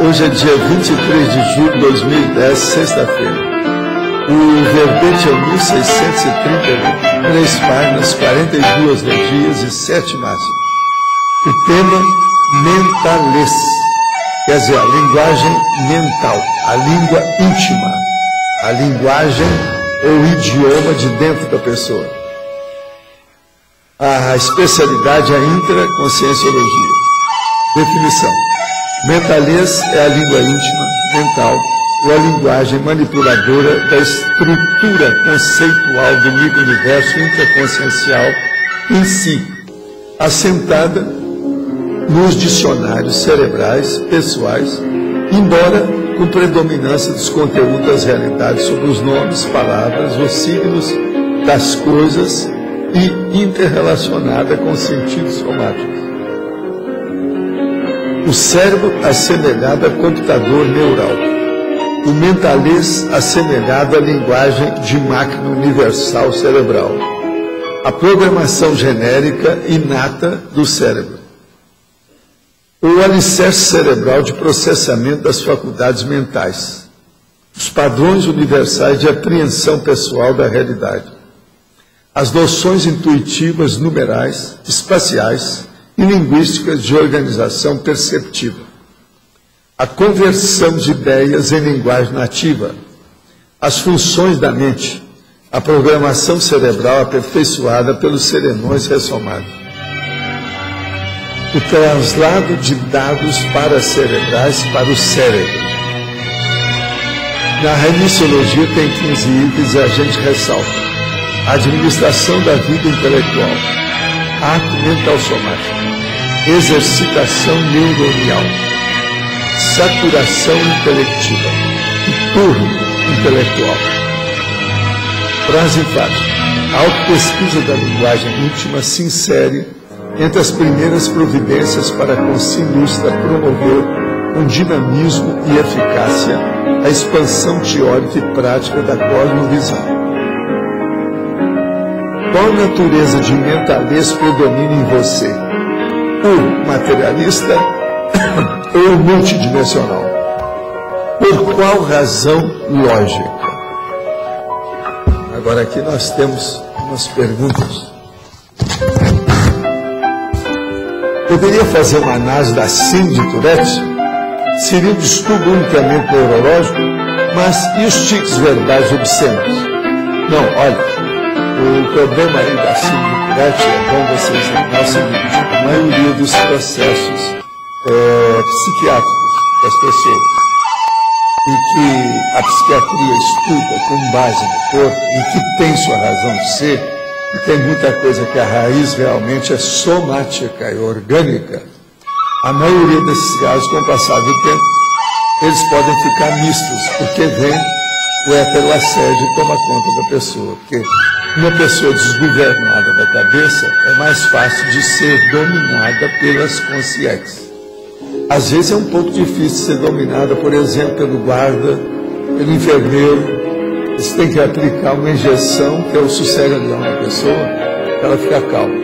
Hoje é dia 23 de julho de 2010, sexta-feira. O verbete é 1631, 3 páginas, 42 legias e 7 máximas. O tema, mentales, quer dizer, a linguagem mental, a língua íntima, a linguagem ou idioma de dentro da pessoa. A especialidade é a intraconscienciologia. Definição. Mentales é a língua íntima, mental, ou a linguagem manipuladora da estrutura conceitual do micro-universo intraconsciencial em si, assentada nos dicionários cerebrais pessoais, embora com predominância dos conteúdos das realidades sobre os nomes, palavras, os signos das coisas e interrelacionada com sentidos somáticos. O cérebro assemelhado a computador neural. O mentalês assemelhado à linguagem de máquina universal cerebral. A programação genérica inata do cérebro. O alicerce cerebral de processamento das faculdades mentais. Os padrões universais de apreensão pessoal da realidade. As noções intuitivas, numerais, espaciais e linguísticas de organização perceptiva. A conversão de ideias em linguagem nativa. As funções da mente. A programação cerebral aperfeiçoada pelos serenões ressomados. O traslado de dados paracerebrais para o cérebro. Na remissiologia tem 15 itens e a gente ressalta. A administração da vida intelectual. Ato mental somático. Exercitação neuronial. Saturação intelectiva. E turno intelectual. Frase enfática. A autopesquisa da linguagem íntima se insere entre as primeiras providências para com si ilustra promover com dinamismo e eficácia a expansão teórica e prática da cosmovisão. Qual natureza de mentalês predomina em você? O materialista ou multidimensional? Por qual razão lógica? Agora aqui nós temos umas perguntas. Poderia fazer uma análise da síndrome de Tourette? Seria um distúrbio unicamente neurológico? Mas e os tiques verbais obscenos? Não, olha, o problema aí da síndrome de Tourette é bom vocês lembrar o seguinte: a maioria dos processos psiquiátricos das pessoas em que a psiquiatria estuda com base no corpo, em que tem sua razão de ser, e tem muita coisa que a raiz realmente é somática e orgânica, a maioria desses casos, com o passar do tempo, eles podem ficar mistos, porque vem o heteroassédio e toma conta da pessoa. Porque uma pessoa desgovernada da cabeça é mais fácil de ser dominada pelas consciências. Às vezes é um pouco difícil ser dominada, por exemplo, pelo guarda, pelo enfermeiro. Você tem que aplicar uma injeção, que é o sossega-leão na pessoa, para ela ficar calma.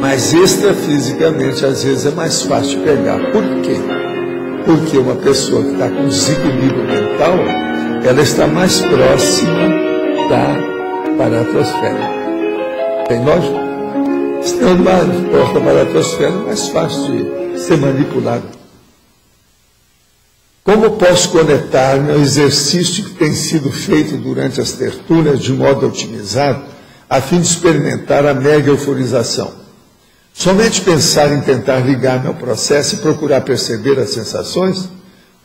Mas extrafisicamente, às vezes, é mais fácil de pegar. Por quê? Porque uma pessoa que está com desequilíbrio mental, ela está mais próxima da paratosfera. Tem lógica? Estando mais próxima da paratosfera, é mais fácil de ser manipulado. Como posso conectar-me ao exercício que tem sido feito durante as tertúlias de modo otimizado, a fim de experimentar a mega euforização? Somente pensar em tentar ligar-me ao processo e procurar perceber as sensações?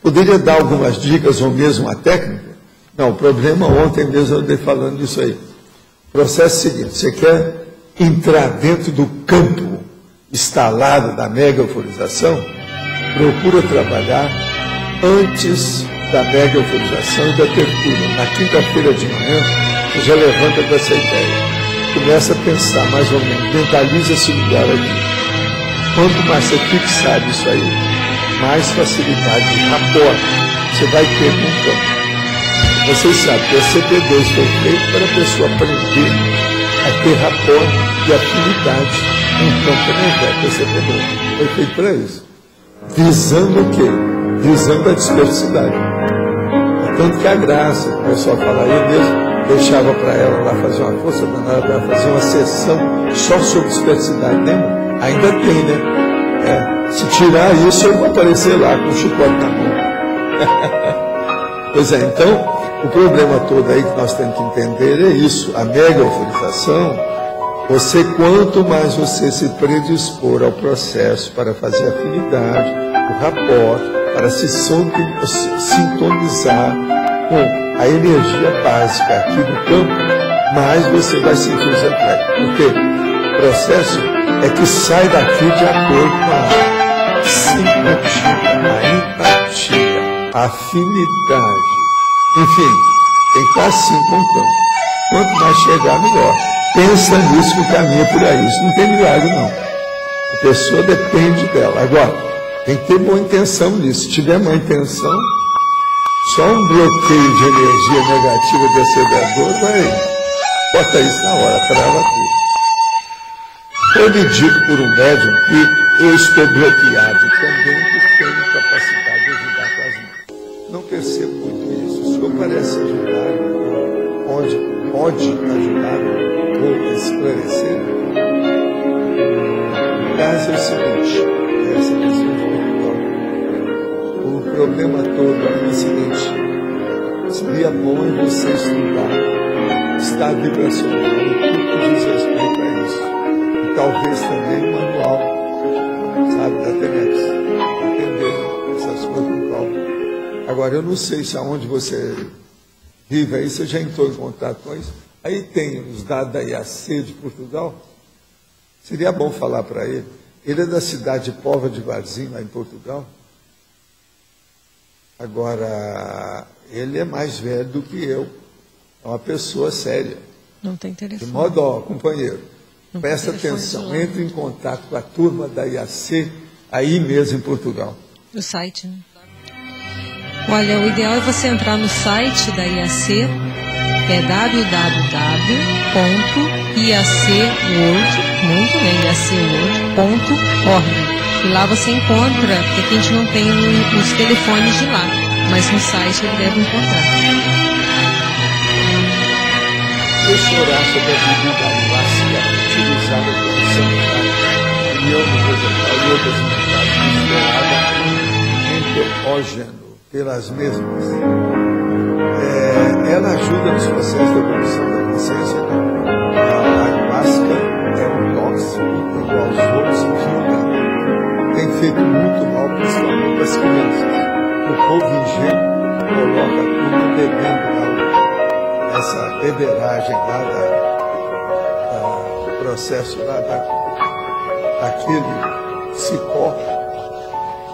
Poderia dar algumas dicas ou mesmo uma técnica? Não, o problema ontem mesmo eu andei falando disso aí. O processo é o seguinte: você quer entrar dentro do campo instalado da mega euforização? Procura trabalhar antes da mega euforização e da tertúlia. Na quinta-feira de manhã, você já levanta com essa ideia. Começa a pensar mais ou menos, mentaliza esse lugar aqui. Quanto mais você fixar isso aí, mais facilidade de rapport você vai ter com o campo. Vocês sabem que a CP2 foi feito para a pessoa aprender a ter rapport e afinidade com o campo energético. A CP2 foi feito para isso. Visando o quê? visando a dispersidade. Tanto que a graça, o pessoal fala, eu mesmo deixava para ela lá fazer uma força danada, para ela fazer uma sessão só sobre dispersidade, né? Ainda tem, né? Se tirar isso, eu vou aparecer lá com o chicote na mão. Pois é, então, o problema todo aí que nós temos que entender é isso, a mega euforização. Quanto mais você se predispor ao processo para fazer afinidade, o rapport, para se sintonizar com a energia básica aqui do campo, mais você vai sentir os reflexos. Porque o processo é que sai daqui de acordo com a simpatia, a empatia, a afinidade. Enfim, tem que estar assim com o campo. Quanto mais chegar, melhor. Pensa nisso que o caminho é por aí. Isso não tem milagre, não. A pessoa depende dela. Agora, tem que ter boa intenção nisso. Se tiver má intenção, só um bloqueio de energia negativa decedador vai... Bota isso na hora, trava tudo. Foi me dito por um médium que eu estou bloqueado também porque tenho capacidade de ajudar com as mãos. Não percebo muito isso. O senhor parece ajudar, pode ajudar ou esclarecer. O caso é o seguinte, essa questão espiritual. O problema todo é o seguinte, seria bom você estudar estado vibracional e tudo que diz respeito a isso. E talvez também o manual, sabe, da TENEPS, entender essas coisas com calma. Agora, eu não sei se aonde você vive aí, você já entrou em contato com isso. Aí tem os dados da IAC de Portugal. Seria bom falar para ele. Ele é da cidade de Póvoa de Varzim, lá em Portugal. Agora, ele é mais velho do que eu. É uma pessoa séria. Não tem telefone. De modo, ó, companheiro, presta atenção. Entre em contato com a turma da IAC, aí mesmo em Portugal. O site, né? Olha, o ideal é você entrar no site da IAC, é www.iacworld.org. E lá você encontra, porque a gente não tem os telefones de lá, mas no site ele deve encontrar. Esse orar sobre a bebida ayahuasca utilizada como sanitário, união do vegetal e outras unidades misturada enteógeno pelas mesmas. Ela ajuda nos processos da evolução da consciência. A ayahuasca é um tóxico igual aos outros que tem feito muito mal, principalmente para as crianças. O povo ingênuo coloca tudo bebendo essa beberagem lá do processo lá daquele cipó.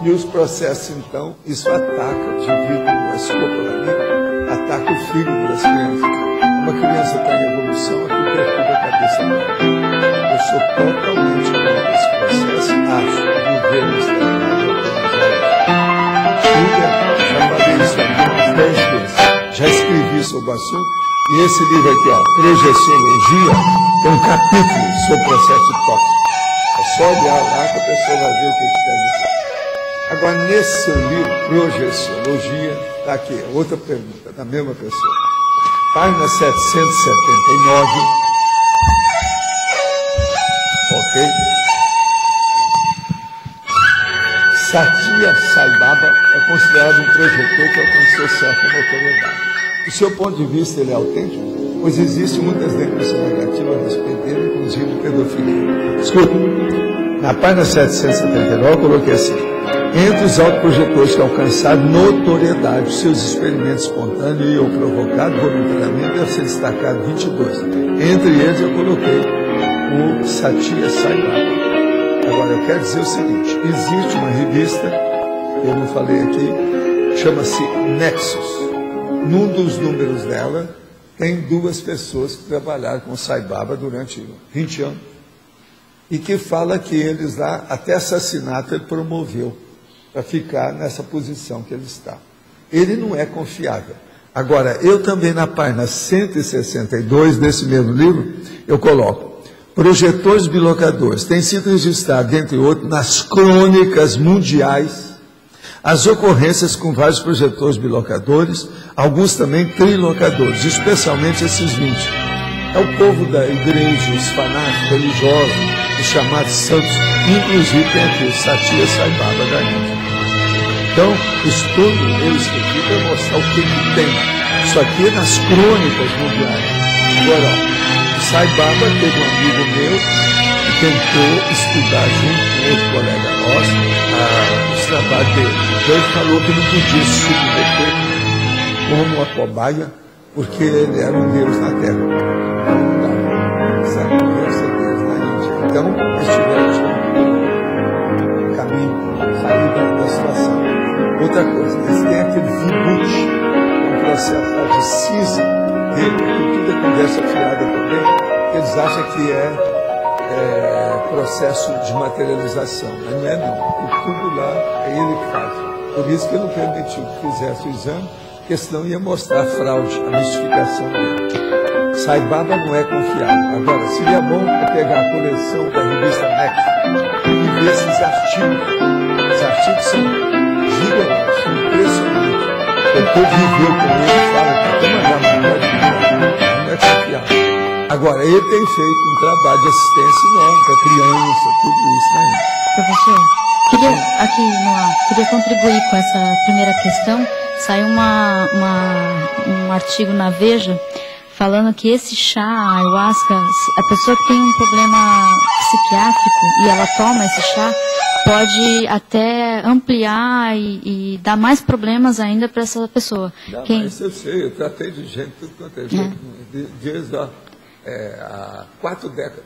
E os processos, então, isso ataca, devido à escopolamina, ataca o fígado das crianças. Uma criança está em evolução, aquilo perturba a cabeça dela. Eu sou totalmente contra esse processo, acho que o governo está errado, já falei isso aqui umas 10 vezes, já escrevi sobre o assunto, e esse livro aqui, ó, Projeciologia, tem um capítulo sobre o processo tóxico. É só olhar lá que a pessoa vai ver o que quer dizer. Agora, nesse seu livro, Projeciologia, está aqui, outra pergunta, da mesma pessoa. Página 779. Ok? Satya Sai Baba é considerado um projetor que alcançou certa notoriedade. Do seu ponto de vista, ele é autêntico? Pois existem muitas denúncias negativas a respeito dele, inclusive de pedofilia. Escuta, na página 779 eu coloquei assim: entre os autoprojetores que alcançaram notoriedade, seus experimentos espontâneos e ou provocados voluntariamente, deve ser destacado 22. Entre eles eu coloquei o Satya Sai Baba. Agora, eu quero dizer o seguinte, existe uma revista, eu não falei aqui, chama-se Nexus. Num dos números dela, tem 2 pessoas que trabalharam com o Sai Baba durante 20 anos. E que fala que eles lá, até assassinato, ele promoveu para ficar nessa posição que ele está. Ele não é confiável. Agora, eu também na página 162 desse mesmo livro, eu coloco: projetores bilocadores têm sido registrados, entre outros, nas crônicas mundiais, as ocorrências com vários projetores bilocadores, alguns também trilocadores, especialmente esses 20. É o povo da igreja, os fanáticos religiosos, os chamados santos, inclusive tem aqui o Satya Sai Baba da Índia. Então, isso tudo eu escrevi para mostrar o que tem. Isso aqui é nas crônicas mundiais. Agora, ó, o Sai Baba teve um amigo meu que tentou estudar junto com outro colega nosso os trabalhos dele. Então ele falou que não podia se submeter como uma cobaia, porque ele era um Deus na Terra. Essa é a conversa deles na Índia. Então, eles tiveram um caminho, sair da situação. Outra coisa, eles têm aquele vibute, um processo de cisa dele, que tudo é conversa fiada também, eles acham que é processo de materialização, mas não é não. O tudo lá é ele que faz. Por isso que eu não permitiu que fizesse o exame, porque senão ia mostrar a fraude, a mistificação dele. Sai Baba não é confiável. Agora, seria bom pegar a coleção da revista Next e ver esses artigos. Os artigos são gigantescos, são impressionantes. Depois viveu com ele, fala que até mandar não é confiável. Agora, ele tem feito um trabalho de assistência enorme para criança, tudo isso, né? Professor, queria contribuir com essa primeira questão. Saiu um artigo na Veja falando que esse chá, a ayahuasca, a pessoa que tem um problema psiquiátrico e ela toma esse chá, pode até ampliar e dar mais problemas ainda para essa pessoa. Mas eu sei, eu tratei de gente, tudo quanto é jeito, desde há 4 décadas.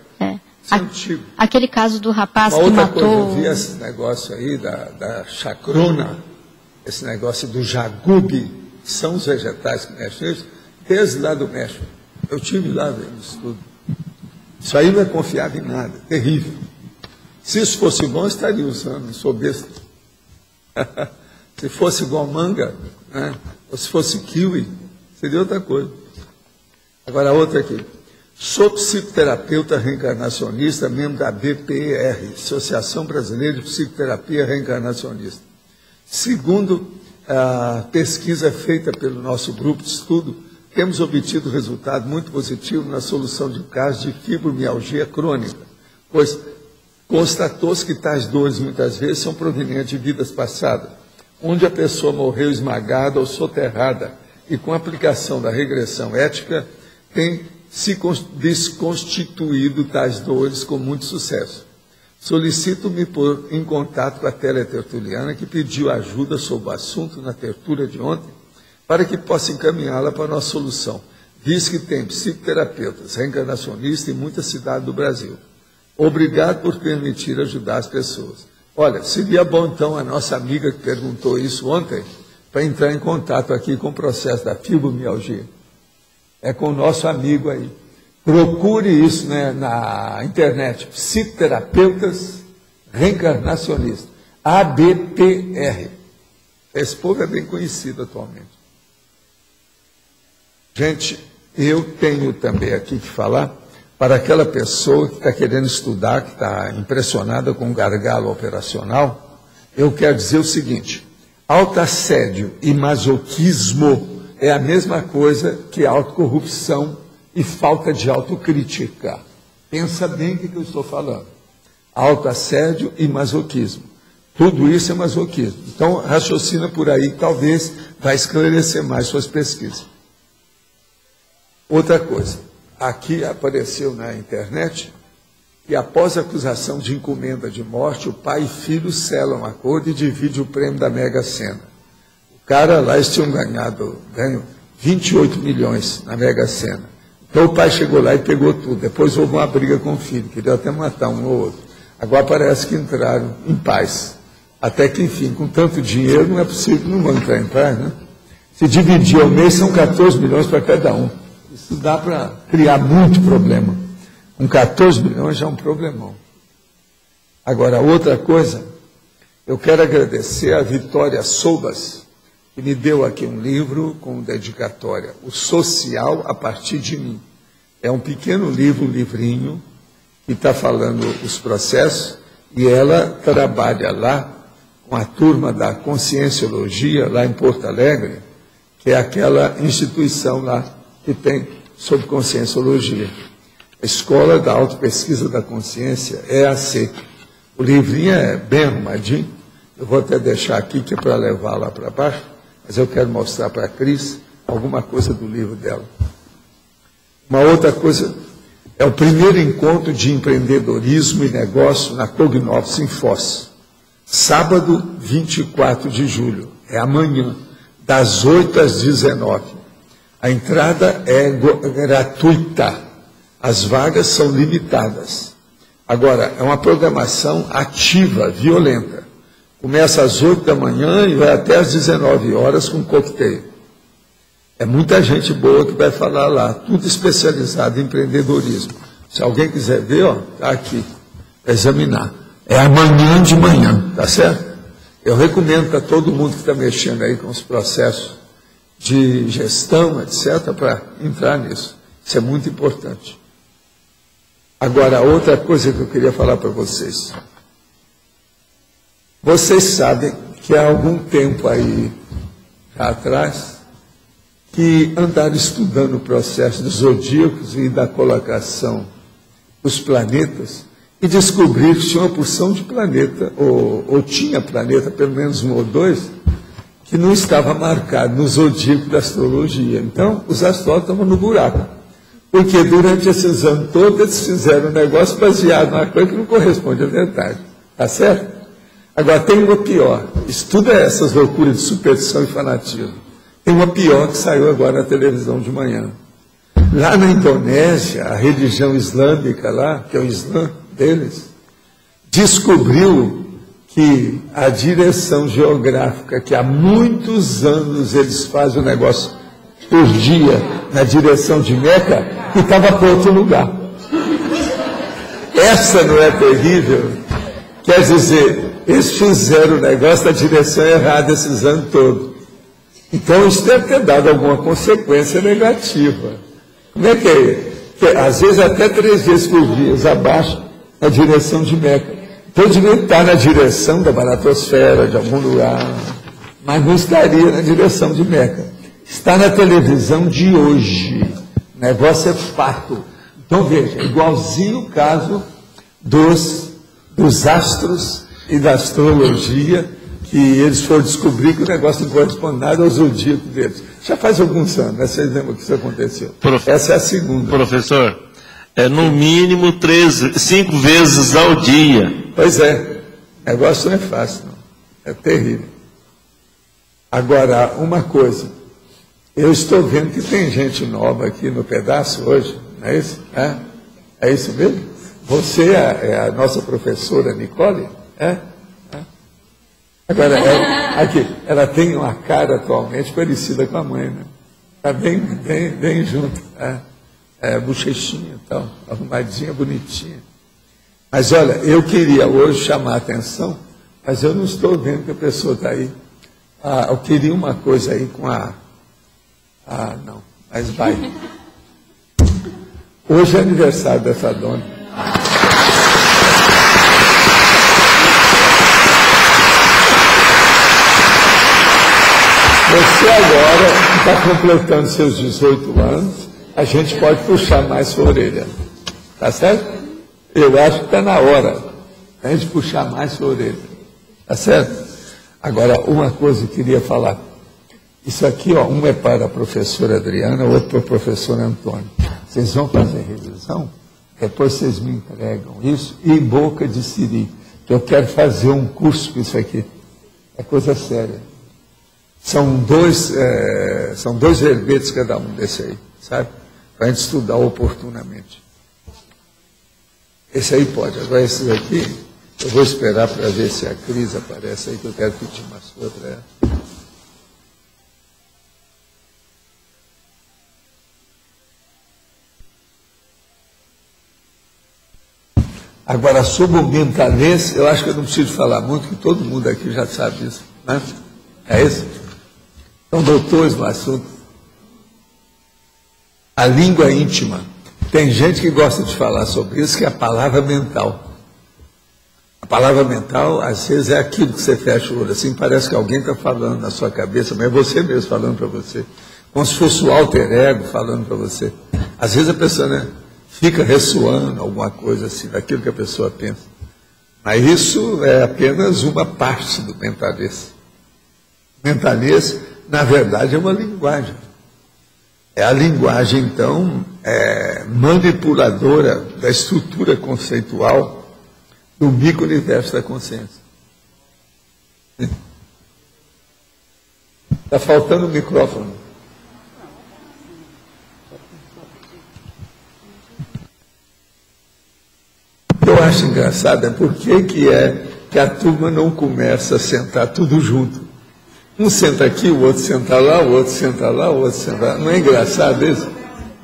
Isso é antigo. Aquele caso do rapaz que matou... Outra coisa, eu vi esse negócio aí da chacrona, esse negócio do jagubi, são os vegetais que mexem nisso, desde lá do México. Eu estive lá vendo isso tudo. Isso aí não é confiável em nada, terrível. Se isso fosse bom, eu estaria usando, não sou besta. Se fosse igual manga, né? Ou se fosse kiwi, seria outra coisa. Agora, outra aqui. Sou psicoterapeuta reencarnacionista, membro da BPR, Associação Brasileira de Psicoterapia Reencarnacionista. Segundo a pesquisa feita pelo nosso grupo de estudo, temos obtido resultado muito positivo na solução de casos de fibromialgia crônica, pois constatou-se que tais dores muitas vezes são provenientes de vidas passadas, onde a pessoa morreu esmagada ou soterrada, e com a aplicação da regressão ética tem se desconstituído tais dores com muito sucesso. Solicito-me pôr em contato com a teletertuliana que pediu ajuda sobre o assunto na tertúlia de ontem, para que possa encaminhá-la para a nossa solução, visto que tem psicoterapeutas reencarnacionistas em muitas cidades do Brasil. Obrigado por permitir ajudar as pessoas. Olha, seria bom então a nossa amiga que perguntou isso ontem, para entrar em contato aqui com o processo da fibromialgia. É com o nosso amigo aí. Procure isso, né, na internet, psicoterapeutas reencarnacionistas, ABPR. Esse povo é bem conhecido atualmente. Gente, eu tenho também aqui que falar para aquela pessoa que está querendo estudar, que está impressionada com o gargalo operacional. Eu quero dizer o seguinte: autoassédio e masoquismo é a mesma coisa que autocorrupção e falta de autocrítica. Pensa bem o que eu estou falando. Autoassédio e masoquismo. Tudo isso é masoquismo. Então, raciocina por aí, talvez vai esclarecer mais suas pesquisas. Outra coisa, aqui apareceu na internet que após a acusação de encomenda de morte, o pai e filho selam acordo e dividem o prêmio da Mega Sena. Cara, lá eles tinham ganho 28 milhões na Mega Sena. Então o pai chegou lá e pegou tudo. Depois houve uma briga com o filho, queria até matar um ou outro. Agora parece que entraram em paz. Até que, enfim, com tanto dinheiro não é possível, não vão entrar em paz, né? Se dividir ao mês, são 14 milhões para cada um. Isso dá para criar muito problema. Com 14 milhões já é um problemão. Agora, outra coisa, eu quero agradecer a Vitória Soubas, que me deu aqui um livro com dedicatória, O Social a Partir de Mim. É um pequeno livro, um livrinho, que está falando os processos, e ela trabalha lá com a turma da Conscienciologia, lá em Porto Alegre, que é aquela instituição lá que tem sobre Conscienciologia. A Escola da Autopesquisa da Consciência, EAC. O livrinho é bem arrumadinho, eu vou até deixar aqui, que é para levar lá para baixo, mas eu quero mostrar para a Cris alguma coisa do livro dela. Uma outra coisa, é o primeiro encontro de empreendedorismo e negócio na Cognovos em Foz. Sábado, 24 de julho, é amanhã, das 8 às 19. A entrada é gratuita, as vagas são limitadas. Agora, é uma programação ativa, violenta. Começa às 8 da manhã e vai até às 19 horas com coquetel. É muita gente boa que vai falar lá, tudo especializado em empreendedorismo. Se alguém quiser ver, ó, está aqui, para examinar. É amanhã de manhã, tá certo? Eu recomendo para todo mundo que está mexendo aí com os processos de gestão, etc., para entrar nisso. Isso é muito importante. Agora, outra coisa que eu queria falar para vocês. Vocês sabem que há algum tempo aí atrás, que andaram estudando o processo dos zodíacos e da colocação dos planetas, e descobriram que tinha uma porção de planeta, ou tinha planeta, pelo menos um ou dois, que não estava marcado no zodíaco da astrologia. Então, os astrólogos estavam no buraco. Porque durante esses anos todos eles fizeram um negócio baseado numa coisa que não corresponde à verdade. Tá certo? Agora, tem uma pior. Estuda essas loucuras de superstição e fanatismo. Tem uma pior que saiu agora na televisão de manhã. Lá na Indonésia, a religião islâmica lá, que é o Islã deles, descobriu que a direção geográfica, que há muitos anos eles fazem o negócio por dia na direção de Meca, que estava para outro lugar. Essa não é terrível? Quer dizer, eles fizeram o negócio na direção errada esses anos todos. Então, isso deve ter dado alguma consequência negativa. Como é que é? Que, às vezes, até 3 vezes por dia, abaixo, na direção de Meca. Então, devia estar na direção da baratosfera, de algum lugar, mas não estaria na direção de Meca. Está na televisão de hoje. O negócio é fato. Então, veja, igualzinho o caso dos astros e da astrologia, que eles foram descobrir que o negócio não corresponde nada ao zodíaco deles. Já faz alguns anos, né? Vocês lembram que isso aconteceu? Essa é a segunda. Professor, é no mínimo 5 vezes ao dia. Pois é, o negócio não é fácil, não. É terrível. Agora, uma coisa, eu estou vendo que tem gente nova aqui no pedaço hoje, não é isso? É isso mesmo? Você é a nossa professora Nicole? Agora, aqui, ela tem uma cara atualmente parecida com a mãe, né? Está bem junto, bochechinha e tal, arrumadinha, bonitinha. Mas olha, eu queria hoje chamar a atenção, mas eu não estou vendo que a pessoa está aí. Eu queria uma coisa aí com não, mas vai. Hoje é aniversário dessa dona. Você agora, que está completando seus 18 anos, a gente pode puxar mais sua orelha. Tá certo? Eu acho que está na hora a gente puxar mais sua orelha. Tá certo? Agora, uma coisa que eu queria falar. Isso aqui, ó, um é para a professora Adriana, o outro para o professor Antônio. Vocês vão fazer revisão? Depois vocês me entregam isso. E em boca de siri, que eu quero fazer um curso com isso aqui. É coisa séria. São dois verbetes cada um desse aí, sabe? Para a gente estudar oportunamente. Esse aí pode. Agora esse aqui, eu vou esperar para ver se a Cris aparece aí, que eu quero pedir uma sua para ela. Agora, sobre o mentalês, eu acho que eu não preciso falar muito, que todo mundo aqui já sabe isso, né? É isso? São doutores no assunto. A língua íntima. Tem gente que gosta de falar sobre isso, que é a palavra mental. A A palavra mental, às vezes, é aquilo que você fecha o olho, assim, parece que alguém está falando na sua cabeça, mas é você mesmo falando para você. Como se fosse o alter ego falando para você. Às vezes a pessoa, né, fica ressoando alguma coisa assim, daquilo que a pessoa pensa. Mas isso é apenas uma parte do mentalês. O mentalês, na verdade, é uma linguagem. É a linguagem, então, manipuladora da estrutura conceitual do micro-universo da consciência. Está faltando o microfone. O que eu acho engraçado é por que a turma não começa a sentar tudo junto. Um senta aqui, o outro senta lá, o outro senta lá, o outro senta lá. Não é engraçado isso?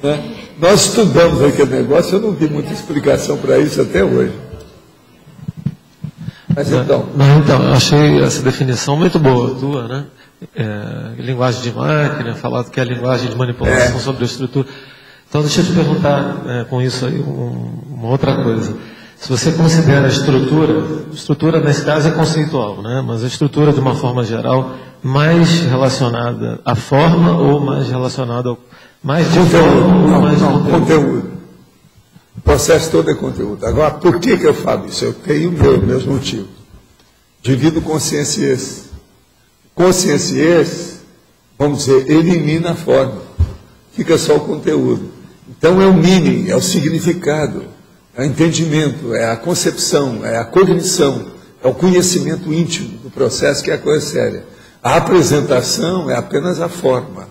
Né? Nós estudamos aquele negócio, eu não vi muita explicação para isso até hoje. Mas então... eu achei essa definição muito boa, tua, né? Linguagem de máquina, falado que é a linguagem de manipulação sobre a estrutura. Então, deixa eu te perguntar com isso aí uma outra coisa. Se você considera a estrutura nesse caso é conceitual, né? Mas a estrutura, de uma forma geral, mais relacionada à forma ou mais relacionada ao... Mais de forma ou mais de conteúdo. O processo todo é conteúdo. Agora, por que eu falo isso? Eu tenho meus motivos. Divido consciência e esse. Consciência e esse, vamos dizer, elimina a forma. Fica só o conteúdo. Então é o meaning, é o significado, é o entendimento, é a concepção, é a cognição, é o conhecimento íntimo do processo, que é a coisa séria. A apresentação é apenas a forma,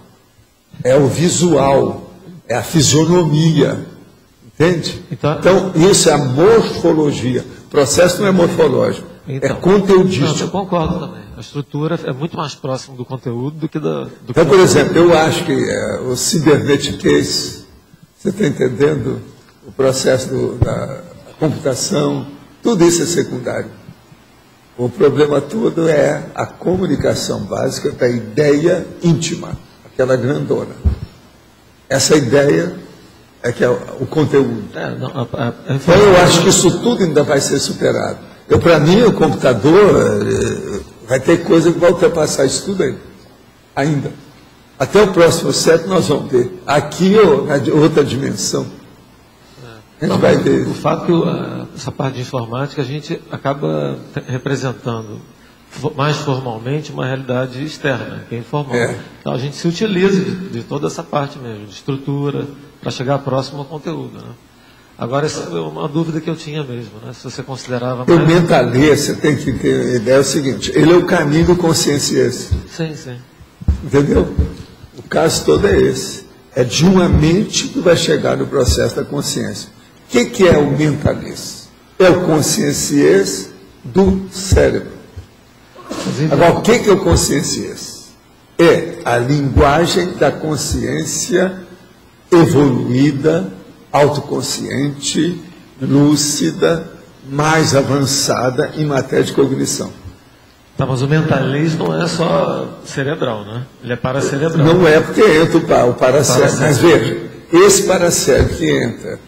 é o visual, é a fisionomia, entende? Então isso é a morfologia. O processo não é morfológico, é conteudístico. Eu concordo também. A estrutura é muito mais próxima do conteúdo do que da... Então, por exemplo, eu acho que o cibernetiquez, você está entendendo? O processo da computação, tudo isso é secundário. O problema todo é a comunicação básica da ideia íntima, aquela grandona. Essa ideia é que é o conteúdo. Então eu acho que isso tudo ainda vai ser superado. Para mim, o computador vai ter coisa que vai ultrapassar isso tudo ainda. Até o próximo século nós vamos ver. Aqui ou na outra dimensão. A gente vai ver. O fato que essa parte de informática a gente acaba representando mais formalmente uma realidade externa, que é informal. Então a gente se utiliza de toda essa parte mesmo, de estrutura, para chegar próximo ao conteúdo. Né? Agora, essa é uma dúvida que eu tinha mesmo, né? Se você considerava mais... O mentalês, você tem que ter a ideia, é o seguinte, ele é o caminho do consciência. Sim, sim. Entendeu? O caso todo é esse. É de uma mente que vai chegar no processo da consciência. O que é o mentalês? É o consciência do cérebro. Agora, o que é o consciência? É a linguagem da consciência evoluída, autoconsciente, lúcida, mais avançada em matéria de cognição. Tá, mas o mentalismo não é só cerebral, né? Ele é paracerebral. Não é porque entra o paracérebro. Mas veja, esse paracérebro que entra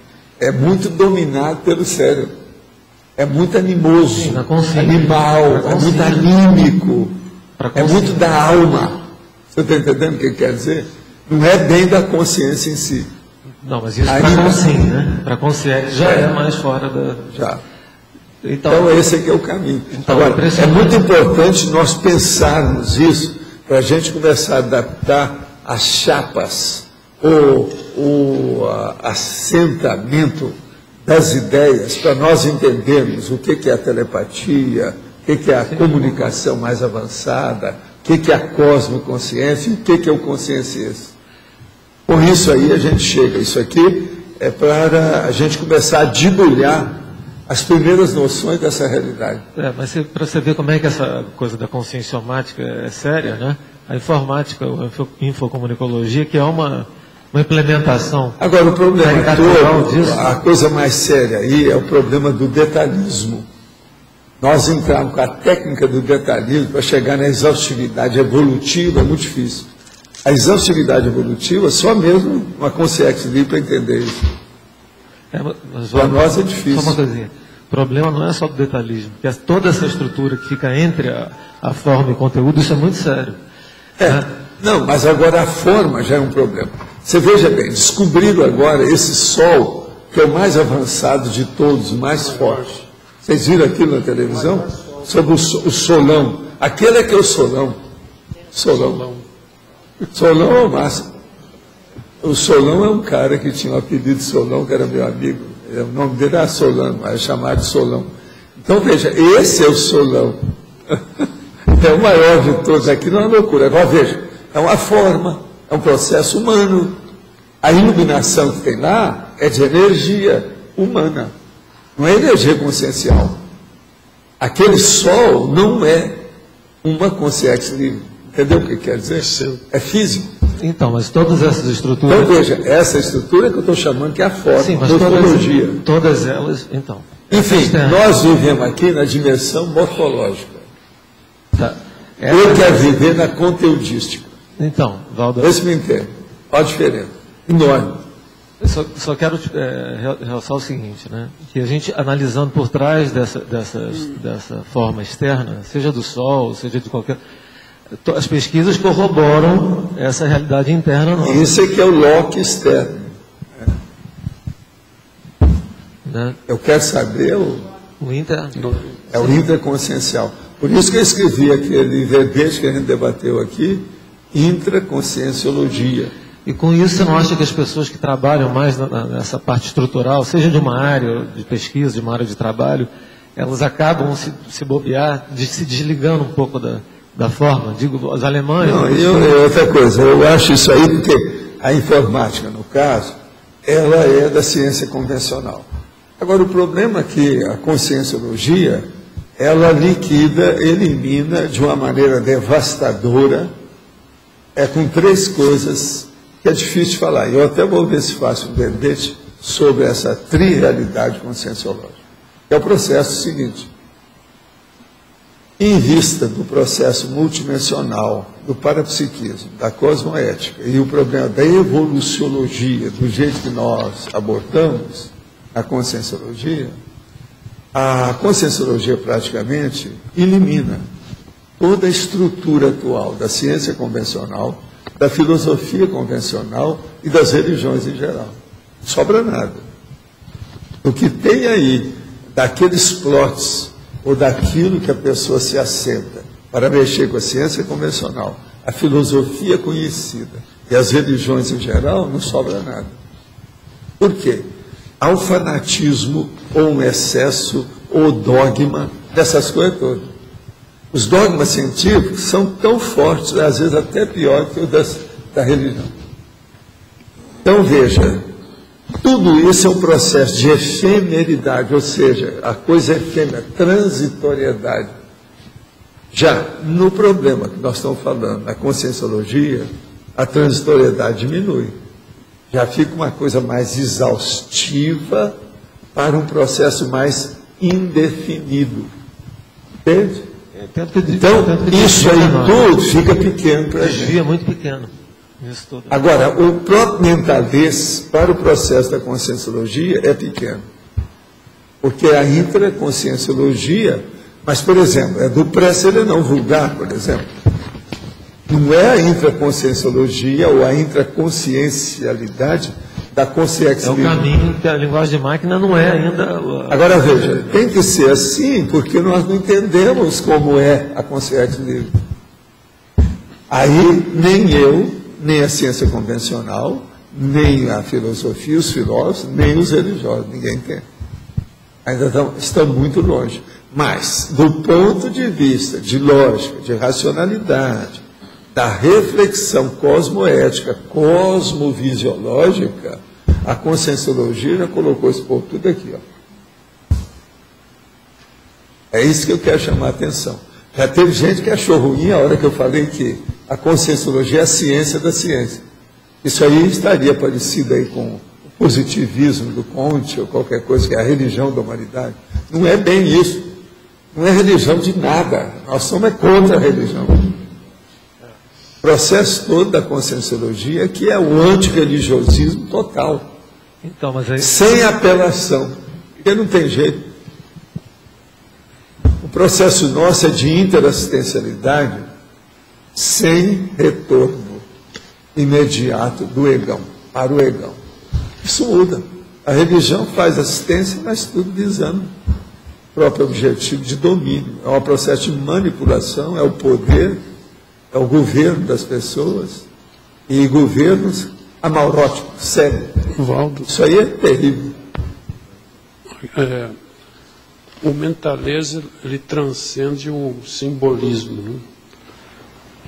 é muito dominado pelo cérebro. É muito animoso, sim, animal, é muito anímico, é muito da alma. Você está entendendo o que quer dizer? Não é bem da consciência em si. Não, mas isso para consciência, né? Para consciência já é mais fora da... Já. Então esse aqui é o caminho. Agora, é muito importante nós pensarmos isso para a gente começar a adaptar as chapas, o assentamento das ideias, para nós entendermos o que é a telepatia, o que é a comunicação mais avançada, o que é a cosmoconsciência e o que é o consciência. Com isso aí a gente chega. Isso aqui é para a gente começar a debulhar as primeiras noções dessa realidade. Mas para você ver como é que essa coisa da consciência somática é séria, né? A informática, a infocomunicologia, que é uma implementação. Agora, o problema todo, a coisa mais séria aí é o problema do detalhismo. Nós entramos com a técnica do detalhismo para chegar na exaustividade evolutiva, é muito difícil. A exaustividade evolutiva, só mesmo uma consciência livre para entender isso. Para nós é difícil. Só uma coisinha. O problema não é só do detalhismo, porque toda essa estrutura que fica entre a forma e o conteúdo, isso é muito sério. Não, mas agora a forma já é um problema. Você veja bem, descobriram agora esse Sol, que é o mais avançado de todos, o mais forte. Vocês viram aquilo na televisão? Sobre o Solão. Aquele é que é o Solão. Solão é o máximo. O Solão é um cara que tinha o apelido de Solão, que era meu amigo. O nome dele era Solano, mas é chamado de Solão. Então veja, esse é o Solão. É o maior de todos. Aqui não é uma loucura. Agora veja, é uma forma, é um processo humano. A iluminação que tem lá é de energia humana, não é energia consciencial. Aquele Sol não é uma consciência livre. Entendeu o que quer dizer? É físico. Então, mas todas essas estruturas... Então, veja, essa estrutura que eu estou chamando que é a forma, sim, mas morfologia. Todas elas, então... Enfim, nós vivemos aqui na dimensão morfológica. Tá. Eu quero viver na conteudística. Então, Valdo... Vê se me entende. Olha a diferença. Enorme. Eu só quero realçar o seguinte, né? Que a gente, analisando por trás dessa forma externa, seja do Sol, seja de qualquer... As pesquisas corroboram essa realidade interna nossa. Isso é que é o Locke externo. Né? Eu quero saber o interno. É o intraconsciencial. Por isso que eu escrevi aquele verbete que a gente debateu aqui, intraconscienciologia. E com isso você não acha que as pessoas que trabalham mais nessa parte estrutural, seja de uma área de pesquisa, de uma área de trabalho, elas acabam se bobear, se desligando um pouco da forma? Digo, os alemães... Não, outra coisa, eu acho isso aí porque a informática, no caso, ela é da ciência convencional. Agora, o problema é que a conscienciologia, ela liquida, elimina de uma maneira devastadora, com três coisas que é difícil de falar. Eu até vou ver se faço um verbete sobre essa trirealidade conscienciológica. É o processo seguinte. Em vista do processo multidimensional, do parapsiquismo, da cosmoética e o problema da evoluciologia, do jeito que nós abordamos a conscienciologia, a conscienciologia praticamente elimina toda a estrutura atual da ciência convencional, da filosofia convencional e das religiões em geral. Não sobra nada. O que tem aí, daqueles plots, ou daquilo que a pessoa se assenta para mexer com a ciência convencional, a filosofia conhecida e as religiões em geral, não sobra nada. Por quê? Há um fanatismo, ou um excesso, ou dogma, dessas coisas todas. Os dogmas científicos são tão fortes, às vezes até pior que o da religião. Então, veja, tudo isso é um processo de efemeridade, ou seja, a coisa é efêmera, transitoriedade. Já no problema que nós estamos falando, na conscienciologia, a transitoriedade diminui. Já fica uma coisa mais exaustiva para um processo mais indefinido. Entende? Então, isso aí tudo fica pequeno para a gente. Desvia muito pequeno. Agora, o próprio mentalês para o processo da conscienciologia é pequeno. Porque a intraconscienciologia, mas, por exemplo, é do pré-serenão vulgar, por exemplo. Não é a intraconscienciologia ou a intraconsciencialidade da consciência. É o caminho que a linguagem de máquina não é ainda... Agora, veja, tem que ser assim, porque nós não entendemos como é a consciência livre. Aí, nem eu, nem a ciência convencional, nem a filosofia, os filósofos, nem os religiosos, ninguém tem. Ainda estão muito longe. Mas, do ponto de vista de lógica, de racionalidade, da reflexão cosmoética, cosmovisiológica, a conscienciologia já colocou esse povo tudo aqui. Ó. É isso que eu quero chamar a atenção. Já teve gente que achou ruim a hora que eu falei que a conscienciologia é a ciência da ciência. Isso aí estaria parecido aí com o positivismo do Comte ou qualquer coisa que é a religião da humanidade. Não é bem isso. Não é religião de nada. Nós somos contra a religião. O processo todo da conscienciologia que é o antirreligiosismo total. Então, mas aí... Sem apelação. Porque não tem jeito. processo nosso é de interassistencialidade sem retorno imediato do egão, para o egão. Isso muda. A religião faz assistência, mas tudo visando o próprio objetivo de domínio. É um processo de manipulação, é o poder, é o governo das pessoas, e governos amauróticos, sério. Valdo, Isso aí é terrível. o mentalês, ele transcende o simbolismo, né?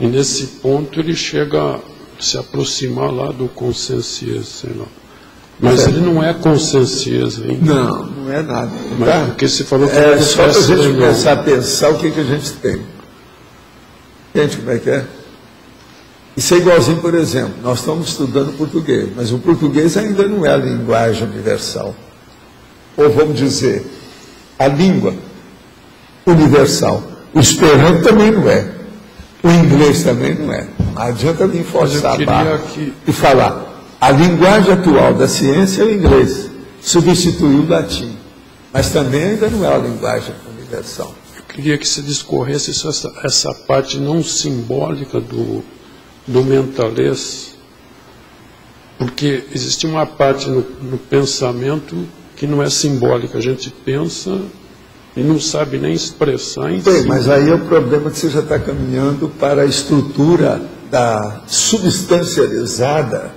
E nesse ponto ele chega a se aproximar lá do conscienciês, sei lá. Mas ele não é conscienciês ainda. Não é nada. Mas Tá? porque você falou que É só para a gente começar a pensar o que a gente tem. Entende como é que é? Isso é igualzinho, por exemplo, nós estamos estudando português, mas o português ainda não é a linguagem universal. Ou vamos dizer, a língua universal. O esperanto também não é. O inglês também não é. Não adianta vir forçar a barra e falar. A linguagem atual da ciência é o inglês. Substituiu o latim. Mas também ainda não é a linguagem universal. Eu queria que você discorresse essa parte não simbólica do mentalês, porque existe uma parte no pensamento que não é simbólica. A gente pensa e não sabe nem expressar em si. Mas aí é o problema que você já está caminhando para a estrutura da substancializada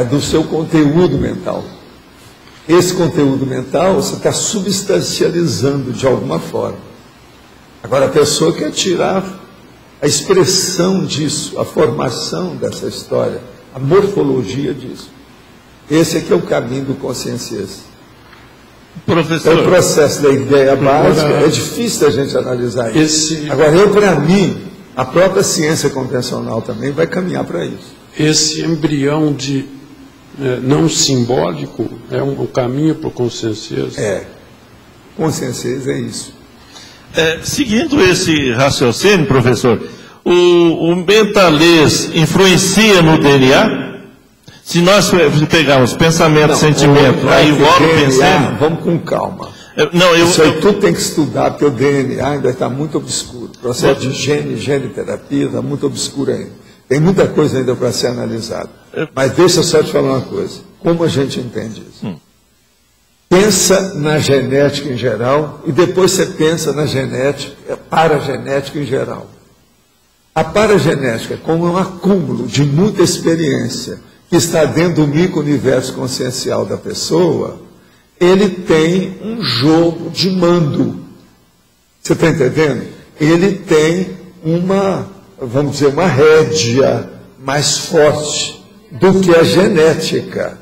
do seu conteúdo mental. Esse conteúdo mental você está substancializando de alguma forma. Agora a pessoa quer tirar a expressão disso, a formação dessa história, a morfologia disso. Esse aqui é o caminho do conscienciês. Professor, Então, o processo da ideia básica é difícil a gente analisar isso. Agora, para mim, a própria ciência convencional também vai caminhar para isso. Esse embrião de não simbólico é um caminho para o conscienciês? Conscienciês é isso. Seguindo esse raciocínio, professor, o mentalês influencia no DNA? Se nós pegarmos pensamento, sentimento, aí o holopensamento... Vamos com calma. Isso aí tudo tem que estudar, porque o DNA ainda está muito obscuro. O processo de gene-terapia está muito obscuro ainda. Tem muita coisa ainda para ser analisada. Mas deixa eu só te falar uma coisa. Como a gente entende isso? Pensa na genética em geral e depois você pensa na genética, paragenética em geral. A paragenética, como um acúmulo de muita experiência que está dentro do micro-universo consciencial da pessoa, ele tem um jogo de mando. Você está entendendo? Ele tem vamos dizer, uma rédea mais forte do que a genética.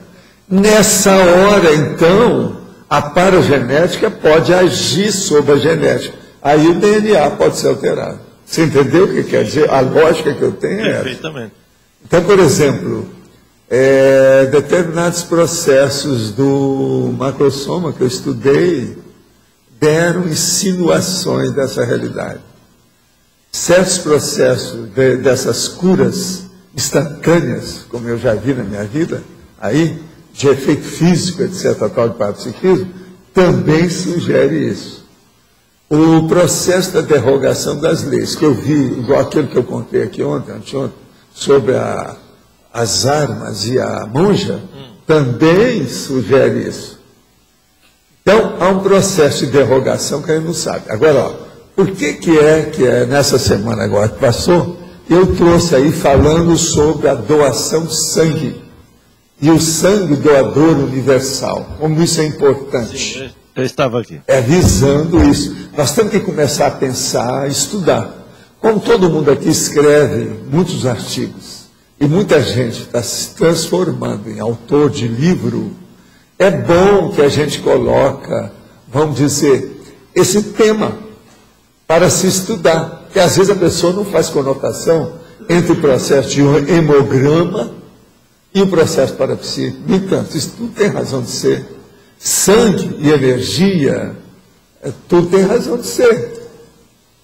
Nessa hora, então, a paragenética pode agir sobre a genética. Aí o DNA pode ser alterado. Você entendeu o que quer dizer? A lógica que eu tenho é essa. Perfeitamente. Então, por exemplo, determinados processos do macrosoma que eu estudei deram insinuações dessa realidade. Certos processos dessas curas instantâneas, como eu já vi na minha vida, aí, de efeito físico, etc., tal de parapsiquismo, também sugere isso. O processo da derrogação das leis, que eu vi, igual aquele que eu contei aqui anteontem, sobre as armas e a monja, também sugere isso. Então, há um processo de derrogação que a gente não sabe. Agora, por que é nessa semana agora que passou, eu trouxe aí falando sobre a doação de sangue e o sangue doador universal, como isso é importante. Sim, eu estava aqui. Visando isso. Nós temos que começar a pensar, estudar. Como todo mundo aqui escreve muitos artigos, e muita gente está se transformando em autor de livro, é bom que a gente coloca, vamos dizer, esse tema para se estudar. Porque às vezes a pessoa não faz conotação entre o processo de hemograma e o processo parapsíquico. No entanto, isso tudo tem razão de ser. Sangue e energia, tudo tem razão de ser.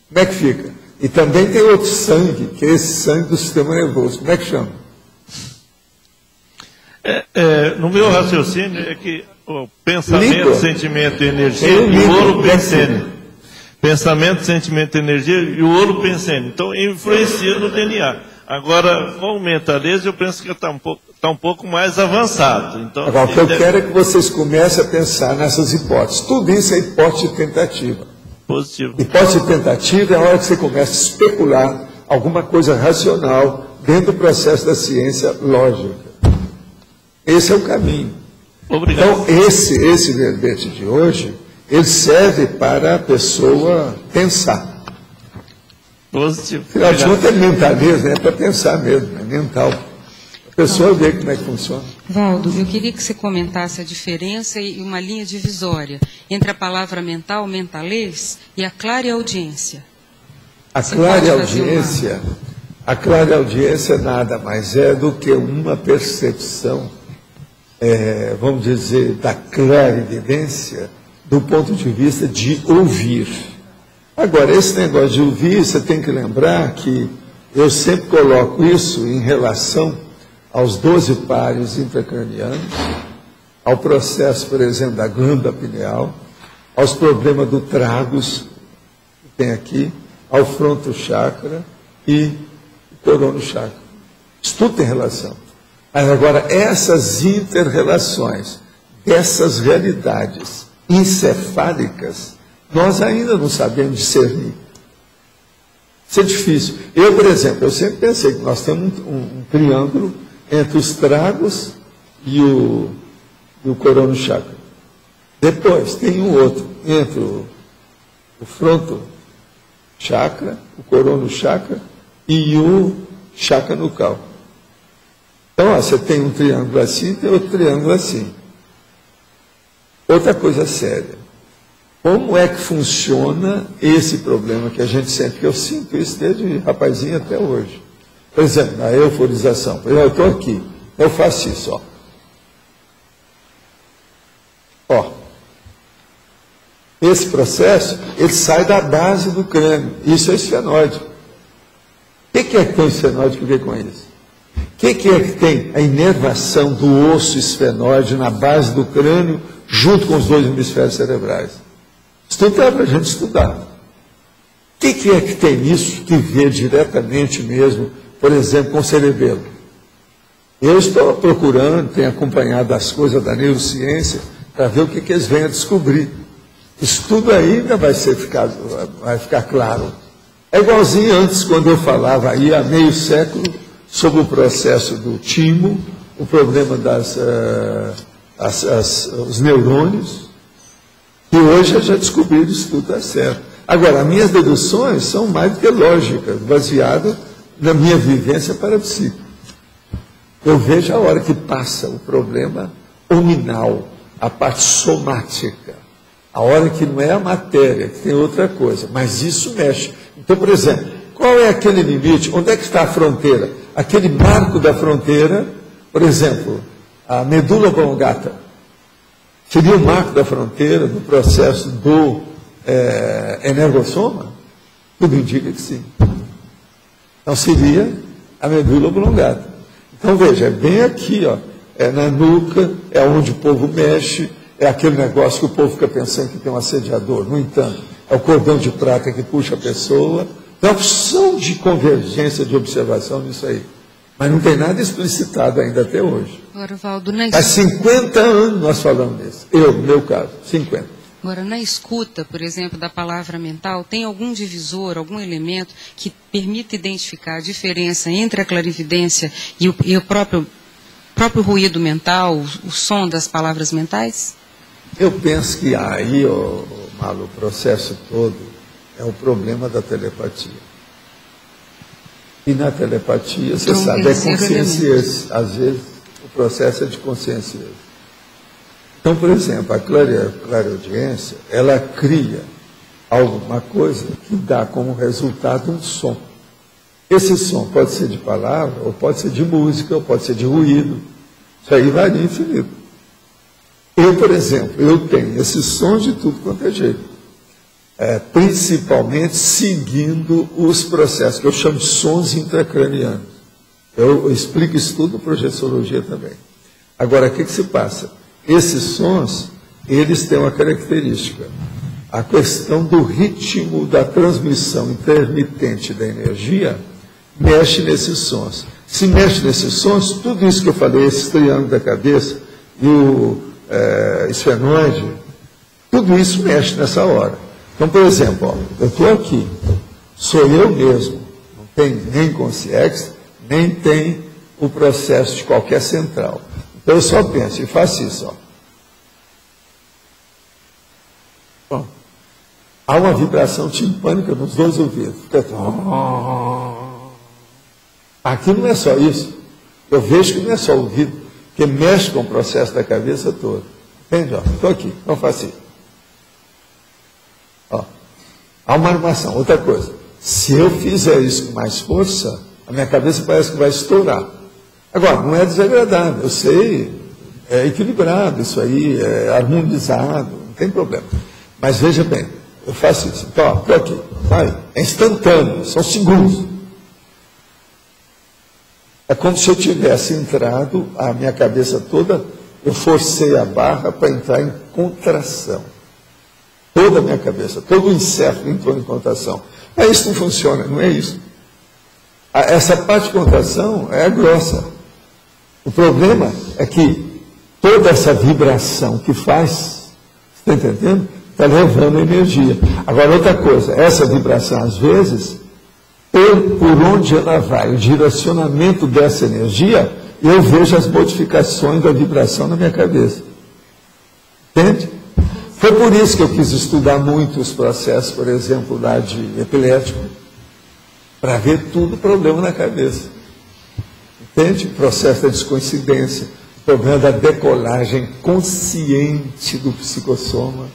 Como é que fica? E também tem outro sangue, que é esse sangue do sistema nervoso. Como é que chama? No meu raciocínio é que o pensamento, sentimento e energia e o holopensamento. Pensamento, sentimento e energia, e o holopensene. Então, influencia no DNA. Agora, com o mentalismo, eu penso que está um pouco mais avançado. Então, agora, o que eu quero é que vocês comecem a pensar nessas hipóteses. Tudo isso é hipótese de tentativa. Positivo. Hipótese de tentativa é a hora que você começa a especular alguma coisa racional dentro do processo da ciência lógica. Esse é o caminho. Obrigado. Então, esse verbete de hoje, ele serve para a pessoa pensar. Positivo. Afinal de contas, é mentalismo, é para pensar mesmo, é mental. A pessoa vê como é que funciona. Valdo, eu queria que você comentasse a diferença e uma linha divisória entre a palavra mental, mentalês, e a clareaudiência. A clareaudiência nada mais é do que uma percepção, vamos dizer, da clarividência do ponto de vista de ouvir. Agora, esse negócio de ouvir, você tem que lembrar que eu sempre coloco isso em relação aos 12 pares intracranianos, ao processo, por exemplo, da glândula pineal, aos problemas do tragus, que tem aqui, ao fronto chakra e corono chakra. Isso tudo tem relação. Mas agora, essas inter-relações, dessas realidades encefálicas, nós ainda não sabemos discernir. Isso é difícil. Eu, por exemplo, eu sempre pensei que nós temos um triângulo entre os tragos e o corono chakra. Depois tem um outro entre o fronto chakra, o corono chakra e o chakra nucal. Então, você tem um triângulo assim, tem outro triângulo assim. Outra coisa séria. Como é que funciona esse problema que a gente sente? Que eu sinto isso desde rapazinho até hoje. Por exemplo, na euforização. Por exemplo, eu estou aqui, eu faço isso, ó. Ó. Esse processo, ele sai da base do crânio. Isso é esfenóide. O que é que tem o esfenóide que vê com isso? O que é que tem a inervação do osso esfenóide na base do crânio, junto com os dois hemisférios cerebrais? Isso tudo é para a gente estudar. O que é que tem isso que vê diretamente mesmo, por exemplo, com o cerebelo? Eu estou procurando, tenho acompanhado as coisas da neurociência, para ver o que eles vêm a descobrir. Isso tudo ainda vai ficar claro. É igualzinho antes, quando eu falava aí há meio século sobre o processo do timo, o problema os neurônios, e hoje eu já descobri isso tudo está certo. Agora, as minhas deduções são mais do que lógicas, baseadas na minha vivência parapsíquica. Eu vejo a hora que passa o problema hominal, a parte somática, a hora que não é a matéria, que tem outra coisa, mas isso mexe. Então, por exemplo, qual é aquele limite? Onde é que está a fronteira? Aquele marco da fronteira, por exemplo, a medula oblongata, seria o marco da fronteira do processo do energossoma? Tudo indica que sim. Então, seria a medula oblongata. Então, veja, é bem aqui, ó, é na nuca, é onde o povo mexe, é aquele negócio que o povo fica pensando que tem um assediador. No entanto, é o cordão de prata que puxa a pessoa. Tem opção de convergência, de observação nisso aí. Mas não tem nada explicitado ainda até hoje. Agora, Valdo, há 50 anos nós falamos disso. Eu, no meu caso, 50. Agora, na escuta, por exemplo, da palavra mental, tem algum divisor, algum elemento que permita identificar a diferença entre a clarividência e o próprio ruído mental, o som das palavras mentais? Eu penso que aí, Malu, o processo todo é o problema da telepatia. E na telepatia, você sabe, é consciência. Às vezes, o processo é de consciência. Então, por exemplo, a clareaudiência, ela cria alguma coisa que dá como resultado um som. Esse som pode ser de palavra, ou pode ser de música, ou pode ser de ruído. Isso aí varia infinito. Eu, por exemplo, eu tenho esses sons de tudo quanto é jeito. Principalmente seguindo os processos, que eu chamo de sons intracranianos. Eu explico isso tudo na projeciologia também. Agora, o que se passa? Esses sons, eles têm uma característica. a questão do ritmo da transmissão intermitente da energia mexe nesses sons. Se mexe nesses sons, tudo isso que eu falei, esse triângulo da cabeça e o esfenoide, tudo isso mexe nessa hora. Então, por exemplo, ó, eu estou aqui, sou eu mesmo, não tem nem consciência, nem tem o processo de qualquer central. Então, eu só penso e faço isso. Ó. Bom, há uma vibração timpânica nos dois ouvidos. Aqui não é só isso. Eu vejo que não é só o ouvido, que mexe com o processo da cabeça toda. Entende? Estou aqui, não faço isso. Ó, há uma armação. Outra coisa, se eu fizer isso com mais força, a minha cabeça parece que vai estourar. Agora, não é desagradável, eu sei, é equilibrado, isso aí é harmonizado, não tem problema. Mas veja bem, eu faço isso. Então, estou aqui, vai, é instantâneo, são segundos. É como se eu tivesse entrado, a minha cabeça toda, eu forcei a barra para entrar em contração. Toda a minha cabeça, todo o encéfalo entrou em contração. Mas isso não funciona, não é isso. Essa parte de contração é grossa. O problema é que toda essa vibração que faz, está entendendo? Está levando energia. Agora, outra coisa, essa vibração, às vezes, por onde ela vai, o direcionamento dessa energia, eu vejo as modificações da vibração na minha cabeça. Entende? Foi por isso que eu quis estudar muito os processos, por exemplo, lá de epilético, para ver tudo o problema na cabeça. Entende? O processo da descoincidência, o problema da decolagem consciente do psicossoma.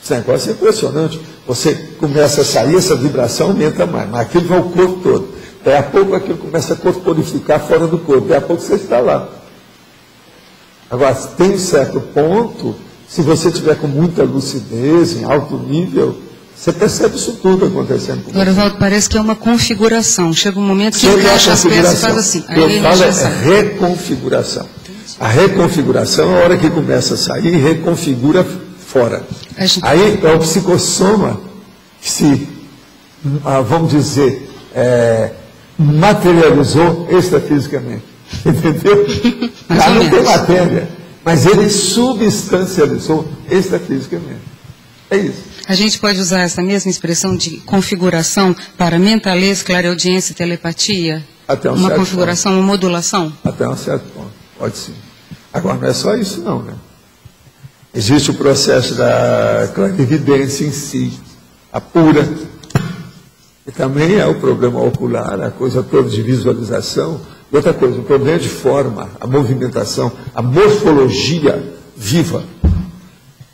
Esse negócio é impressionante. Você começa a sair, essa vibração aumenta mais, mas aquilo vai ao corpo todo. Daí a pouco aquilo começa a corporificar fora do corpo, daí a pouco você está lá. Agora, tem um certo ponto, se você tiver com muita lucidez, em alto nível, você percebe isso tudo acontecendo com você. Agora, Valdo, parece que é uma configuração. Chega um momento que encaixa as peças e faz assim. Eu falo é reconfiguração. A reconfiguração é a hora que começa a sair e reconfigura fora. Aí é o psicossoma que se, vamos dizer, materializou extrafisicamente. Entendeu? Lá não tem matéria, mas ele substancializou extrafisicamente. É isso. A gente pode usar essa mesma expressão de configuração para mentalez, clareaudiência e telepatia? Até uma configuração, ponto. Uma modulação? Até um certo ponto, pode sim. Agora, não é só isso não, né? Existe o processo da clarividência em si, a pura, que também é o problema ocular, a coisa toda de visualização. E outra coisa, o problema de forma, a movimentação, a morfologia viva.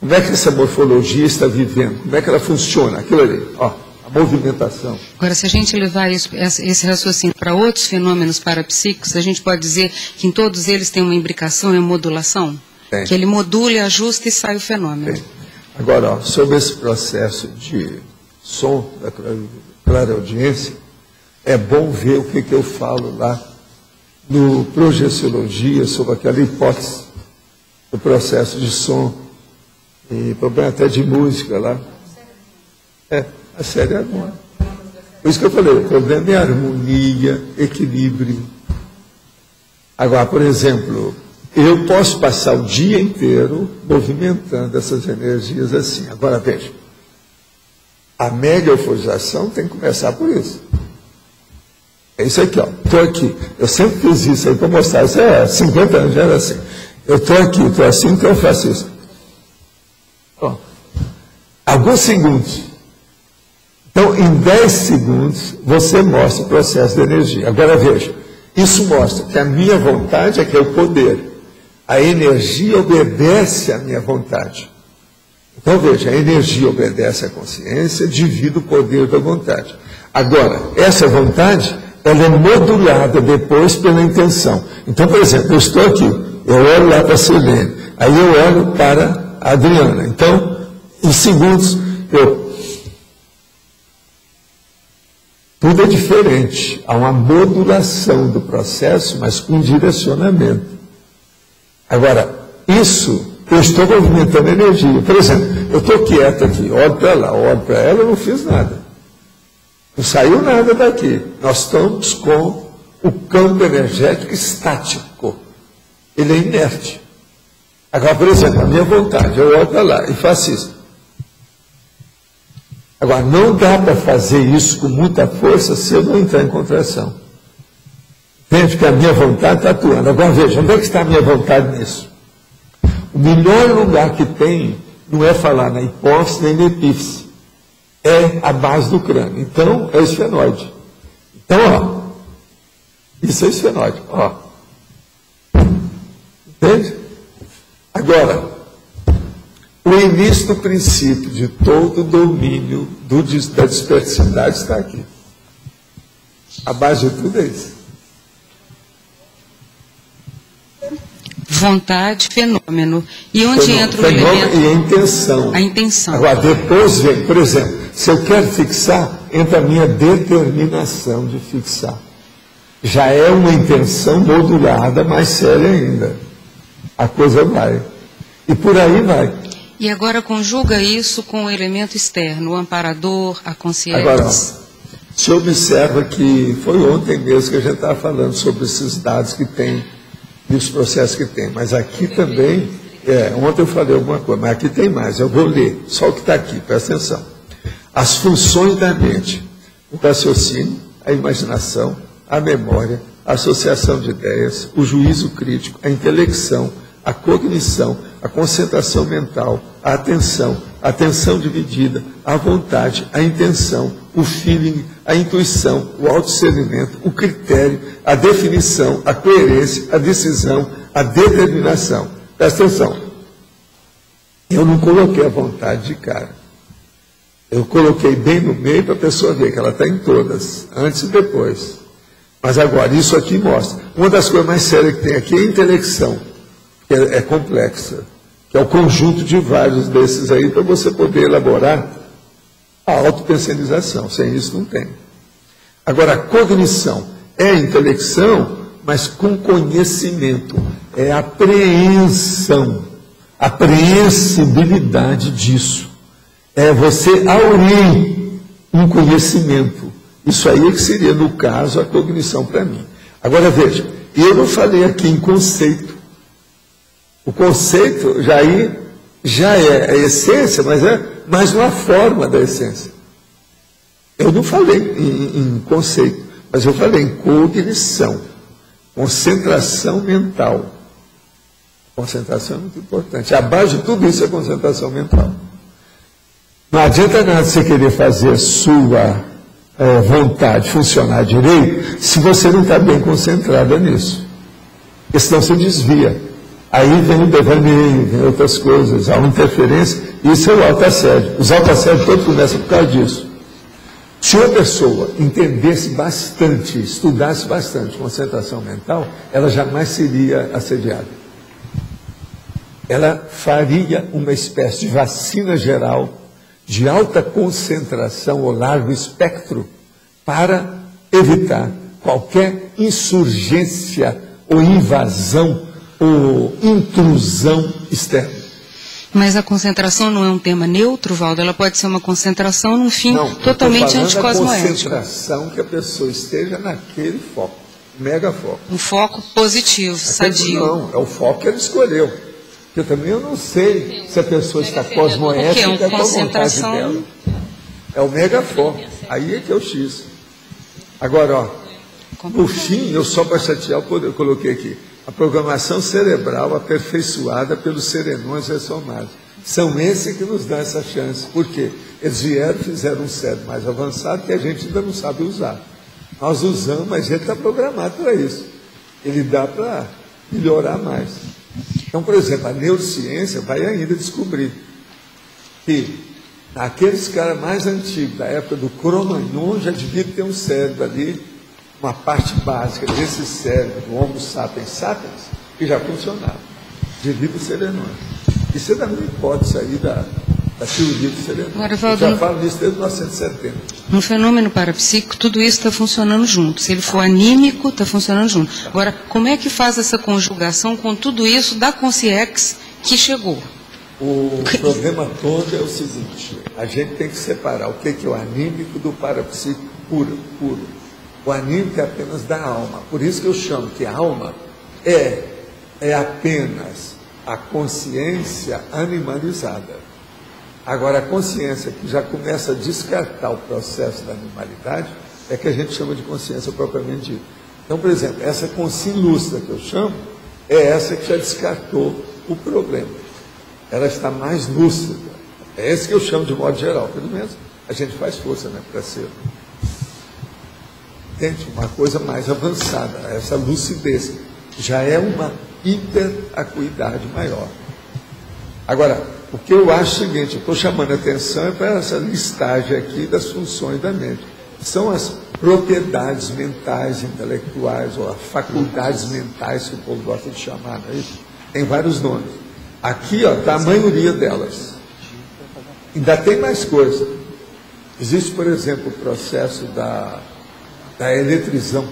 Como é que essa morfologia está vivendo? Como é que ela funciona? Aquilo ali, ó, a movimentação. Agora, se a gente levar esse raciocínio para outros fenômenos parapsíquicos, a gente pode dizer que em todos eles tem uma imbricação e uma modulação? Tem. Que ele modula, ajusta e sai o fenômeno. Tem. Agora, ó, sobre esse processo de som da clareaudiência, é bom ver o que eu falo lá no Projeciologia, sobre aquela hipótese do processo de som, e problema até de música lá. A série é boa. Por isso que eu falei, o problema é harmonia, equilíbrio. Agora, por exemplo, eu posso passar o dia inteiro movimentando essas energias assim. Agora, veja, a mega euforização tem que começar por isso. É isso aqui, ó. Estou aqui. Eu sempre fiz isso aí para mostrar. Isso é 50 anos, já era assim. Eu estou aqui, estou assim, então eu faço isso. Ó, alguns segundos. Então, em 10 segundos, você mostra o processo de energia. Agora, veja, isso mostra que a minha vontade é que é o poder. A energia obedece à minha vontade. Então, veja, a energia obedece à consciência, divide o poder da vontade. Agora, essa vontade, ela é modulada depois pela intenção. Então, por exemplo, eu estou aqui, eu olho lá para a Silene, aí eu olho para a Adriana. Então, em segundos, tudo é diferente. Há uma modulação do processo, mas com direcionamento. Agora, isso eu estou movimentando energia. Por exemplo, eu estou quieto aqui, olho para lá, olho para ela, eu não fiz nada. Não saiu nada daqui. Nós estamos com o campo energético estático. Ele é inerte. Agora, por exemplo, a minha vontade, eu olho para lá e faço isso. Agora, não dá para fazer isso com muita força se eu não entrar em contração. Entende que a minha vontade está atuando. Agora, veja, onde é que está a minha vontade nisso? O melhor lugar que tem não é falar na hipófise nem na epífise. É a base do crânio. Então, é o esfenoide. Então, ó, isso é esfenoide, ó. Entende? Agora, o início do princípio de todo o domínio da dispersidade está aqui. A base de tudo é isso. Vontade, fenômeno. E onde entra o fenômeno elemento? E a intenção. A intenção. Agora, depois vem, por exemplo, se eu quero fixar, entra a minha determinação de fixar. Já é uma intenção modulada, mais séria ainda. A coisa vai. E por aí vai. E agora conjuga isso com o elemento externo, o amparador, a consciência. Agora, se observa que foi ontem mesmo que a gente estava falando sobre esses dados que tem e os processos que tem. Mas aqui também, ontem eu falei alguma coisa, mas aqui tem mais, eu vou ler, só o que está aqui, presta atenção. As funções da mente, o raciocínio, a imaginação, a memória, a associação de ideias, o juízo crítico, a intelecção, a cognição, a concentração mental, a atenção dividida, a vontade, a intenção, o feeling, a intuição, o autodiscernimento, o critério, a definição, a coerência, a decisão, a determinação. Presta atenção. Eu não coloquei a vontade de cara. Eu coloquei bem no meio para a pessoa ver que ela está em todas, antes e depois. Mas agora, isso aqui mostra. Uma das coisas mais sérias que tem aqui é a intelecção, que é complexa, que é o conjunto de vários desses aí para você poder elaborar a autopensionização. Sem isso não tem. Agora, a cognição é a intelecção, mas com conhecimento. É a apreensão, a apreensibilidade disso. É você aurir um conhecimento. Isso aí é que seria, no caso, a cognição para mim. Agora, veja, eu não falei aqui em conceito. O conceito já é a essência, mas é mais uma forma da essência. Eu não falei em conceito, mas eu falei em cognição, concentração mental. Concentração é muito importante. A base de tudo isso é concentração mental. Não adianta nada você querer fazer sua vontade funcionar direito se você não está bem concentrada nisso. Porque senão você desvia. Aí vem o devaneio, vem outras coisas, há uma interferência, isso é o autoassédio. Os autoassédios todos começam por causa disso. Se uma pessoa entendesse bastante, estudasse bastante concentração mental, ela jamais seria assediada. Ela faria uma espécie de vacina geral de alta concentração ou largo espectro para evitar qualquer insurgência ou invasão ou intrusão externa. Mas a concentração não é um tema neutro, Valdo? Ela pode ser uma concentração num fim totalmente anticosmoético. A concentração que a pessoa esteja naquele foco, mega foco. Um foco positivo, sadio. Não, é o foco que ela escolheu. Porque também eu não sei se a pessoa está cosmoética ou com a vontade dela. É o mega foco. Aí é que é o X. Agora, ó, no fim, eu só para chatear, eu coloquei aqui. A programação cerebral aperfeiçoada pelos serenões ressomados. São esses que nos dão essa chance. Por quê? Eles vieram e fizeram um cérebro mais avançado que a gente ainda não sabe usar. Nós usamos, mas ele está programado para isso. Ele dá para melhorar mais. Então, por exemplo, a neurociência vai ainda descobrir que aqueles caras mais antigos, da época do Cro-Magnon, já devia ter um cérebro ali, uma parte básica desse cérebro do Homo sapiens sapiens, que já funcionava, devido ao serenônio. Isso é da minha hipótese aí da teoria do serenônio. Eu já falo nisso desde 1970. No fenômeno parapsíquico, tudo isso está funcionando junto. Se ele for anímico, está funcionando junto. Agora, como é que faz essa conjugação com tudo isso da consciex, que chegou. O problema todo é o seguinte: a gente tem que separar o que é o anímico do parapsíquico puro. O anímico é apenas da alma. Por isso que eu chamo que a alma é apenas a consciência animalizada. Agora, a consciência que já começa a descartar o processo da animalidade é que a gente chama de consciência propriamente dita. Então, por exemplo, essa consciência lúcida que eu chamo é essa que já descartou o problema. Ela está mais lúcida. É esse que eu chamo de modo geral. Pelo menos a gente faz força, né, para ser. Entende? Uma coisa mais avançada. Essa lucidez já é uma hiperacuidade maior. Agora, o que eu acho é o seguinte: eu estou chamando a atenção para essa listagem aqui das funções da mente. São as propriedades mentais, intelectuais, ou as faculdades mentais, que o povo gosta de chamar, não é isso? Tem vários nomes. Aqui está a maioria delas. Ainda tem mais coisa. Existe, por exemplo, o processo da eletrizão,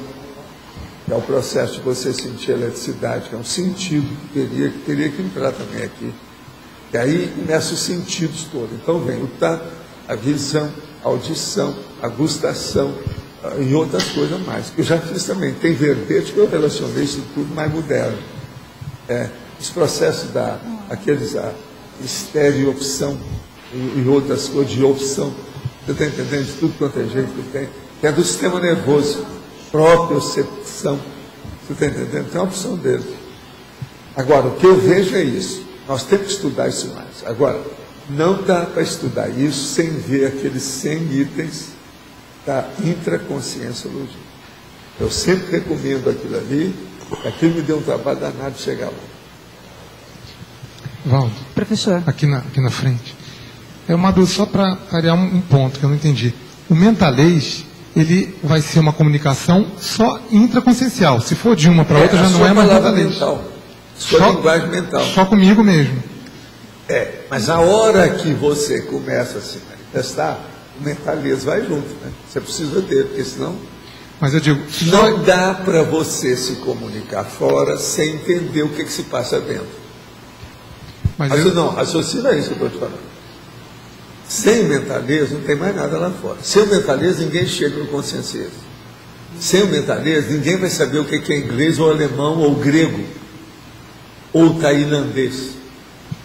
que é o processo de você sentir eletricidade, que é um sentido que teria que entrar também aqui. E aí começam os sentidos todos. Então vem o tato, a visão, a audição, a gustação e outras coisas mais. Que eu já fiz também. Tem verbete que eu relacionei isso tudo mais moderno. Os processos aqueles estereopção e outras coisas de opção. Você está entendendo? De tudo quanto é jeito que tem. Que é do sistema nervoso. Propriocepção. Você está entendendo? Tem uma opção dele. Agora, o que eu vejo é isso. Nós temos que estudar isso mais. Agora, não dá para estudar isso sem ver aqueles 100 itens da intraconscienciologia. Eu sempre recomendo aquilo ali, aquilo me deu um trabalho danado de chegar lá. Valdo, professor, aqui na frente. É uma dúvida só para clarear um ponto que eu não entendi. O mentalês, ele vai ser uma comunicação só intraconsciencial. Se for de uma para outra, já não é mais mentalês. Mental. Sua linguagem mental. Só comigo mesmo. Mas a hora que você começa a se manifestar, o mentalês vai junto, né? Você precisa dele, porque senão... Mas eu digo... Não dá para você se comunicar fora sem entender o que se passa dentro. Não, raciocina isso que eu estou te falando. Sem mentalês não tem mais nada lá fora. Sem o mentalês ninguém chega no consciência. Sem o mentalês ninguém vai saber o que é inglês ou alemão ou grego ou tailandês.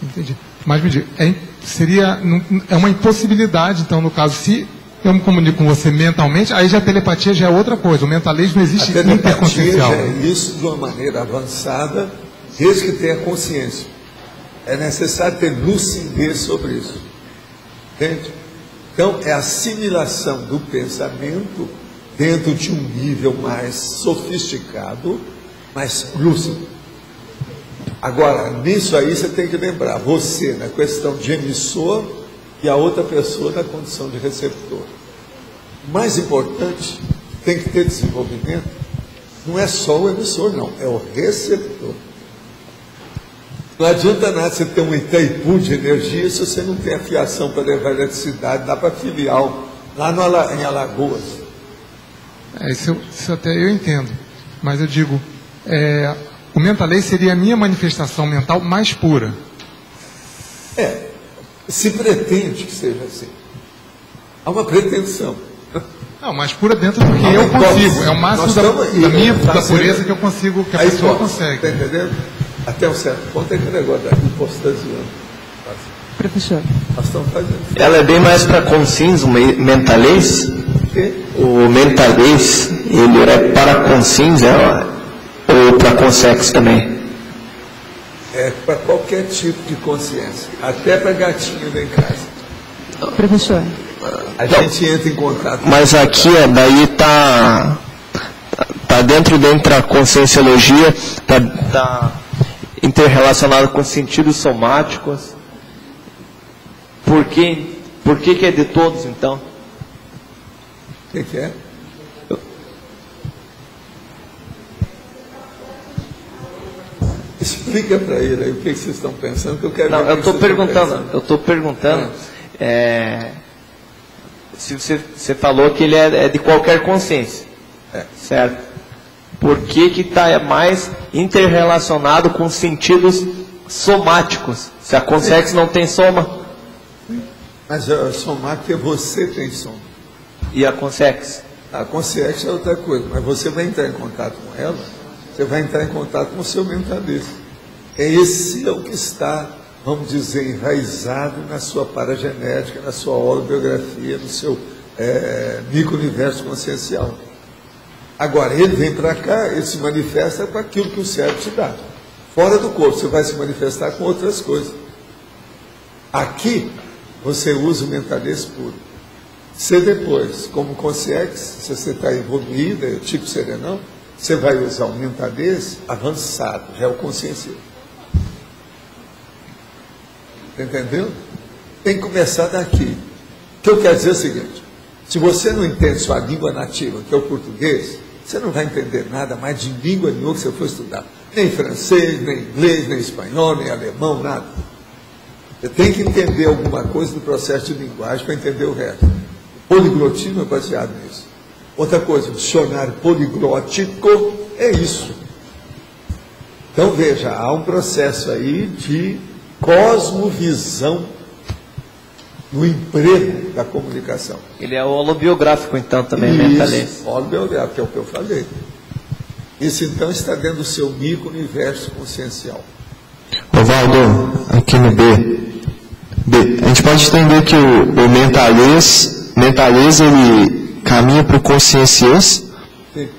Entendi. Mas me diga, é uma impossibilidade, então, no caso, se eu me comunico com você mentalmente, aí já a telepatia já é outra coisa. O mentalês não existe interconsciencial. É isso de uma maneira avançada, desde que tenha consciência. É necessário ter lucidez sobre isso. Entende? Então, é a assimilação do pensamento dentro de um nível mais sofisticado, mais lúcido. Agora, nisso aí você tem que lembrar, você na questão de emissor e a outra pessoa na condição de receptor. O mais importante, tem que ter desenvolvimento, não é só o emissor, não, é o receptor. Não adianta nada você ter um Itaipu de energia se você não tem a fiação para levar eletricidade, dá para filial, lá em Alagoas. Isso até eu entendo, mas eu digo, o mentalês seria a minha manifestação mental mais pura. Se pretende que seja assim. Há uma pretensão. Não, mais pura dentro do que eu consigo. É o máximo da pureza que eu consigo, que a pessoa consegue. Está entendendo? Até um certo ponto é que o negócio da hipostasia. Professor. Nós estamos fazendo. Ela é bem mais para consciência, o mentalês. O mentalês, ele é para consciência ou para consciência também? É para qualquer tipo de consciência, até para gatinho lá em casa. Professor. A gente entra em contato. Mas aqui, daí tá dentro da conscienciologia, tá interrelacionado com sentidos somáticos. Por que é de todos, então? O que é? Explica para ele aí o que vocês estão pensando, que eu quero ver. Não, eu estou perguntando. Se você falou que ele é de qualquer consciência, certo? Por que está mais interrelacionado com sentidos somáticos. Se a consex não tem soma. Mas a somática você tem soma. E a consex? A consex é outra coisa, mas você vai entrar em contato com ela, você vai entrar em contato com o seu mentalismo. Esse é o que está, vamos dizer, enraizado na sua paragenética, na sua holobiografia, no seu micro-universo consciencial. Agora, ele vem para cá, ele se manifesta com aquilo que o cérebro te dá. Fora do corpo, você vai se manifestar com outras coisas. Aqui, você usa o mentalismo puro. Se depois, como consciência, se você está evoluída, tipo serenão, você vai usar o mentalismo avançado, já é o consciencial. Entendeu? Tem que começar daqui. O que eu quero dizer é o seguinte: se você não entende sua língua nativa, que é o português, você não vai entender nada mais de língua nenhuma que você for estudar. Nem francês, nem inglês, nem espanhol, nem alemão, nada. Você tem que entender alguma coisa do processo de linguagem para entender o resto. O poliglotismo é baseado nisso. Outra coisa, o dicionário poliglótico é isso. Então veja, há um processo aí de cosmovisão no emprego da comunicação. Ele é holobiográfico, então, também, mentalista. Holobiográfico, é o que eu falei. Isso, então, está dentro do seu micro-universo consciencial. Ovaldo, aqui no B, a gente pode entender que o mentalês ele caminha para o conscienciês? Sim.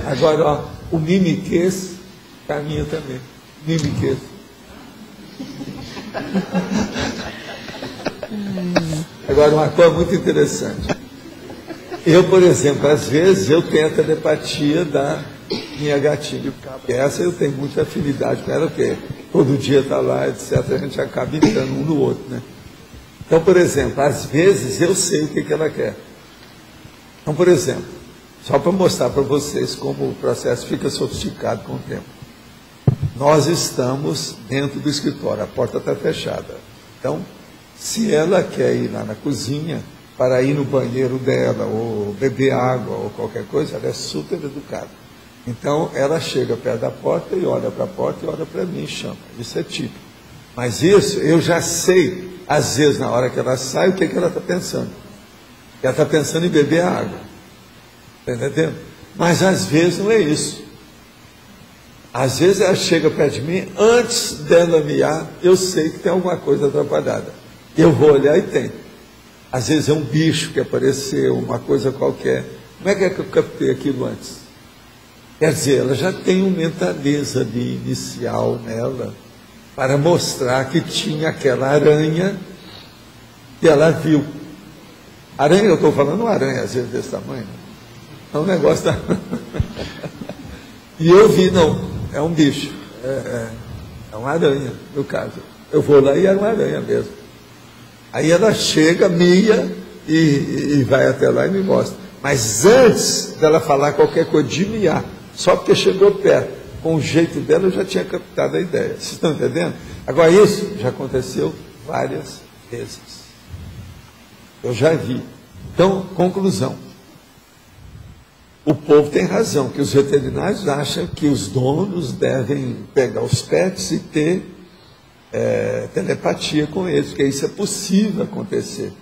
Agora, ó, o mimiquês caminha também. Mimiquês. Agora, uma coisa muito interessante. Eu, por exemplo, às vezes eu tenho a telepatia da minha gatinha. Essa eu tenho muita afinidade com ela, porque todo dia está lá, etc. A gente acaba entrando um no outro, né? Então, por exemplo, às vezes eu sei o que ela quer. Então, por exemplo, só para mostrar para vocês como o processo fica sofisticado com o tempo. Nós estamos dentro do escritório, a porta está fechada. Então, se ela quer ir lá na cozinha para ir no banheiro dela, ou beber água, ou qualquer coisa, ela é super educada. Então, ela chega perto da porta e olha para a porta e olha para mim e chama. Isso é típico. Mas isso eu já sei, às vezes, na hora que ela sai, o que ela está pensando. Ela está pensando em beber água. Está entendendo? Mas, às vezes, não é isso. Às vezes ela chega perto de mim, antes dela miar, eu sei que tem alguma coisa atrapalhada. Eu vou olhar e tem. Às vezes é um bicho que apareceu, uma coisa qualquer. Como é que eu captei aquilo antes? Quer dizer, ela já tem um mentaleza ali inicial nela, para mostrar que tinha aquela aranha que ela viu. Aranha, eu estou falando uma aranha, às vezes desse tamanho. É um negócio da... E eu vi, não. É um bicho, é uma aranha, no caso. Eu vou lá e é uma aranha mesmo. Aí ela chega, mia, e vai até lá e me mostra. Mas antes dela falar qualquer coisa de miar, só porque chegou perto, com o jeito dela, eu já tinha captado a ideia. Vocês estão entendendo? Agora, isso já aconteceu várias vezes. Eu já vi. Então, conclusão. O povo tem razão, que os veterinários acham que os donos devem pegar os pets e ter telepatia com eles, porque isso é possível acontecer.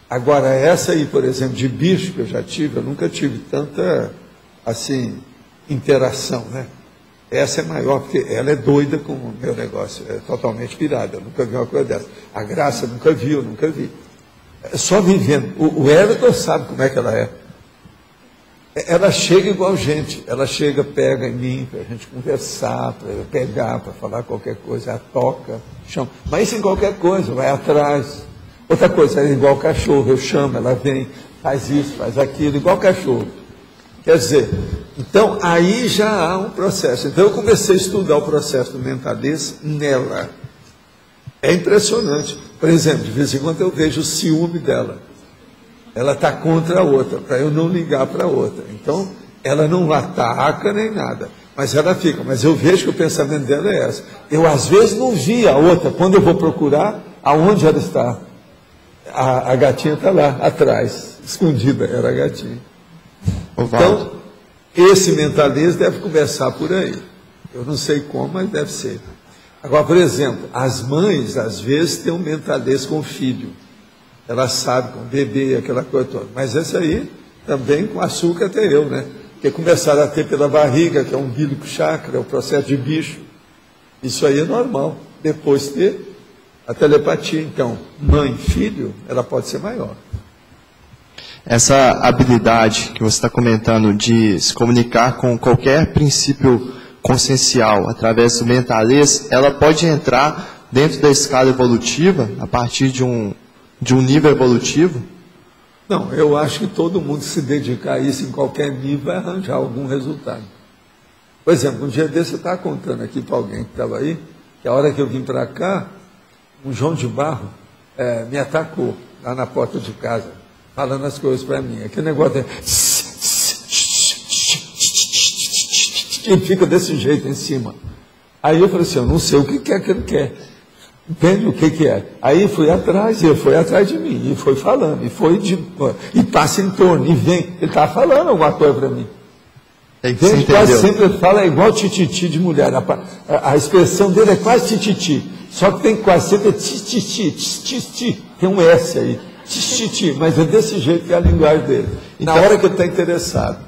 Agora, essa aí, por exemplo, de bicho que eu já tive, eu nunca tive tanta, assim, interação, né? Essa é maior, porque ela é doida com o meu negócio, é totalmente pirada, eu nunca vi uma coisa dessa. A Graça nunca viu, eu nunca vi. É só vivendo. O Everton sabe como é que ela é. Ela chega igual gente, ela chega, pega em mim, para a gente conversar, para eu pegar, para falar qualquer coisa, ela toca, chama. Mas isso em qualquer coisa, vai atrás. Outra coisa, é igual cachorro, eu chamo, ela vem, faz isso, faz aquilo, igual cachorro. Quer dizer, então aí já há um processo. Então eu comecei a estudar o processo do mentalismo nela. É impressionante. Por exemplo, de vez em quando eu vejo o ciúme dela. Ela está contra a outra, para eu não ligar para a outra. Então, ela não ataca nem nada, mas ela fica. Mas eu vejo que o pensamento dela é esse. Eu, às vezes, não vi a outra. Quando eu vou procurar, aonde ela está? A gatinha está lá, atrás, escondida, era a gatinha. Então, esse mentalismo deve começar por aí. Eu não sei como, mas deve ser. Agora, por exemplo, as mães, às vezes, têm um mentalês com o filho. Elas sabem, com o bebê, aquela coisa toda. Mas esse aí, também com açúcar até eu, né? Porque começaram a ter pela barriga, que é um umbilico chakra, é o processo de bicho. Isso aí é normal. Depois ter a telepatia. Então, mãe, filho, ela pode ser maior. Essa habilidade que você está comentando de se comunicar com qualquer princípio consciencial através do mentalês, ela pode entrar dentro da escala evolutiva, a partir de um nível evolutivo? Não, eu acho que todo mundo se dedicar a isso em qualquer nível vai arranjar algum resultado. Por exemplo, um dia desse eu estava contando aqui para alguém que estava aí, que a hora que eu vim para cá, um João de Barro me atacou lá na porta de casa, falando as coisas para mim. Aquele negócio de... Ele fica desse jeito em cima. Aí eu falei assim, eu não sei o que é que ele quer. Entende o que é? Aí fui atrás, ele foi atrás de mim, e foi falando, e passa em torno, e vem. Ele estava falando alguma coisa para mim. Ele quase sempre fala é igual tititi de mulher. A expressão dele é quase tititi. Só que tem quase sempre tititi. Tem um S aí. Tititi. Mas é desse jeito que é a linguagem dele. Então, na hora que ele está interessado.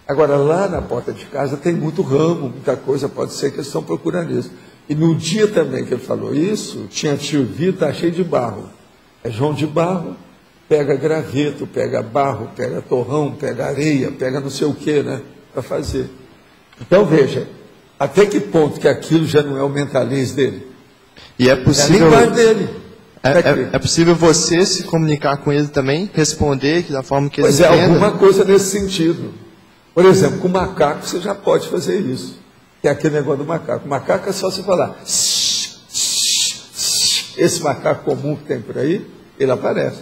Agora, lá na porta de casa tem muito ramo, muita coisa. Pode ser que eles estão procurando isso. E no dia também que ele falou isso, tinha tio Vitor, está cheio de barro. É João de Barro, pega graveto, pega barro, pega torrão, pega areia, pega não sei o que, né? Para fazer. Então, veja, até que ponto que aquilo já não é o mentalês dele? E é possível... É a linguagem dele. É possível você se comunicar com ele também, responder da forma que ele entenda? Pois é, alguma coisa nesse sentido. Por exemplo, com o macaco você já pode fazer isso. Que é aquele negócio do macaco. O macaco é só você falar. Esse macaco comum que tem por aí, ele aparece.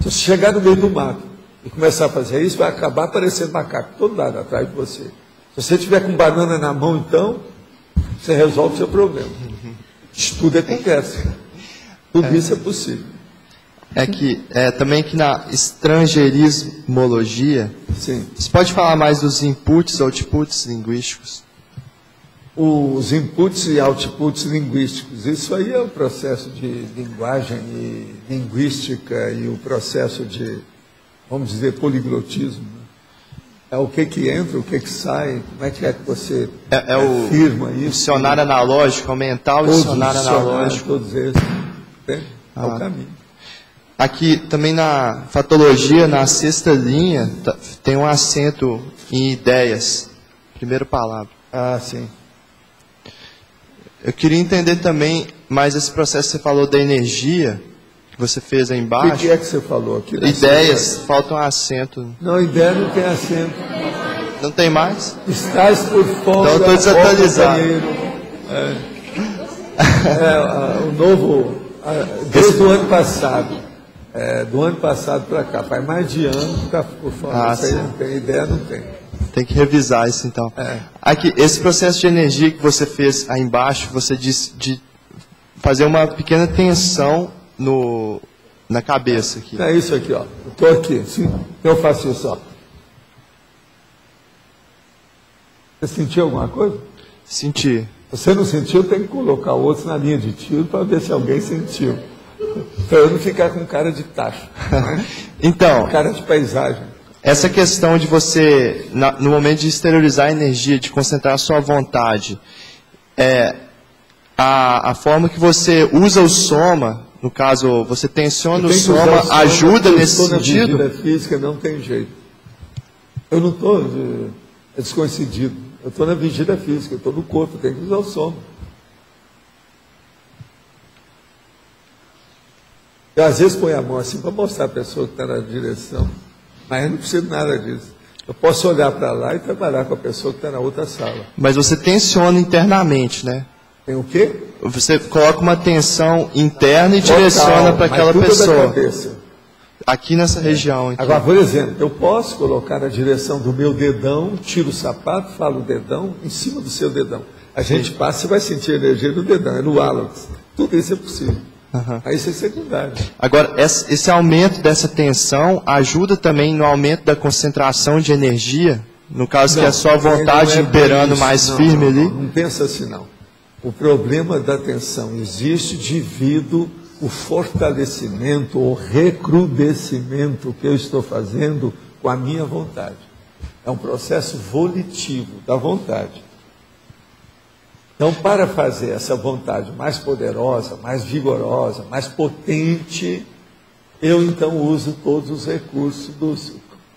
Se você chegar no meio do mato e começar a fazer isso, vai acabar aparecendo macaco todo lado atrás de você. Se você tiver com banana na mão, então, você resolve o seu problema. Tudo é conversa. Tudo isso é possível. Também que na estrangeirismologia, sim, você pode falar mais dos inputs e outputs linguísticos? Os inputs e outputs linguísticos, isso aí é o processo de linguagem e linguística e o processo de, vamos dizer, poliglotismo. É o que entra, o que sai, como é que você afirma isso. O dicionário analógico, o mental e o dicionário analógico. Todos esses, é o caminho. Aqui, também na fatologia, na sexta linha, tem um acento em ideias. Primeira palavra. Ah, sim. Eu queria entender também mais esse processo que você falou da energia, que você fez aí embaixo. O que é que você falou aqui? Ideias, falta um acento. Não, ideia não tem acento. Não tem mais? Estás por fora. Então eu estou desatualizado. O novo, desde o ano passado. Do ano passado para cá, faz mais de ano que está por fora. Isso aí não tem ideia, não tem. Tem que revisar isso então. Aqui, esse processo de energia que você fez aí embaixo, você disse de fazer uma pequena tensão na cabeça aqui. É isso aqui, ó. Eu estou aqui, sim. Eu faço isso, ó. Você sentiu alguma coisa? Senti. Você não sentiu, tem que colocar outros na linha de tiro para ver se alguém sentiu. Para eu não ficar com cara de tacho. Né? Então, cara de paisagem. Essa questão de você, no momento de exteriorizar a energia, de concentrar a sua vontade, a forma que você usa o soma, no caso, você tensiona o soma, ajuda nesse sentido? Na vigília física não tem jeito. Eu não estou descoincidido. Eu estou na vigília física, eu estou no corpo, tem que usar o soma. Eu às vezes ponho a mão assim para mostrar a pessoa que está na direção. Mas eu não preciso de nada disso. Eu posso olhar para lá e trabalhar com a pessoa que está na outra sala. Mas você tensiona internamente, né? Tem o quê? Você coloca uma tensão interna e direciona para aquela pessoa. Aqui nessa região. Aqui. Agora, por exemplo, eu posso colocar na direção do meu dedão, tiro o sapato, falo o dedão, em cima do seu dedão. A gente passa, você vai sentir a energia do dedão, é no hálux. Tudo isso é possível. Aí isso é secundário. Agora, esse aumento dessa tensão ajuda também no aumento da concentração de energia No caso que é só a vontade imperando mais firme ali? Não pensa assim, não. O problema da tensão existe devido ao fortalecimento ou recrudescimento que eu estou fazendo com a minha vontade. É um processo volitivo da vontade. Então, para fazer essa vontade mais poderosa, mais vigorosa, mais potente, eu então uso todos os recursos dos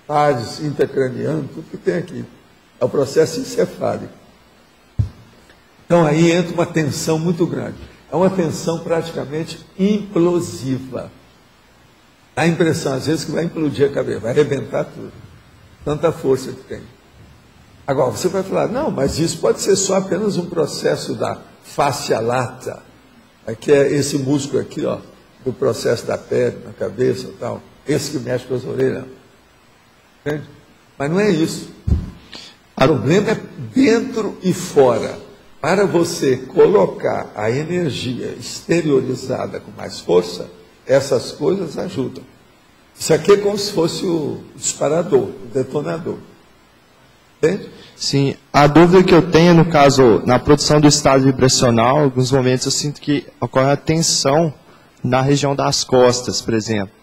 pares intracranianos, tudo que tem aqui. É o processo encefálico. Então, aí entra uma tensão muito grande. É uma tensão praticamente implosiva. Dá a impressão, às vezes, que vai implodir a cabeça, vai arrebentar tudo. Tanta força que tem. Agora, você vai falar, não, mas isso pode ser só apenas um processo da fascia lata, que é esse músculo aqui, ó, do processo da pele, na cabeça e tal, esse que mexe com as orelhas. Entende? Mas não é isso. O problema é dentro e fora. Para você colocar a energia exteriorizada com mais força, essas coisas ajudam. Isso aqui é como se fosse o disparador, o detonador. Entende? Sim. A dúvida que eu tenho, no caso, na produção do estado vibracional, em alguns momentos eu sinto que ocorre a tensão na região das costas, por exemplo.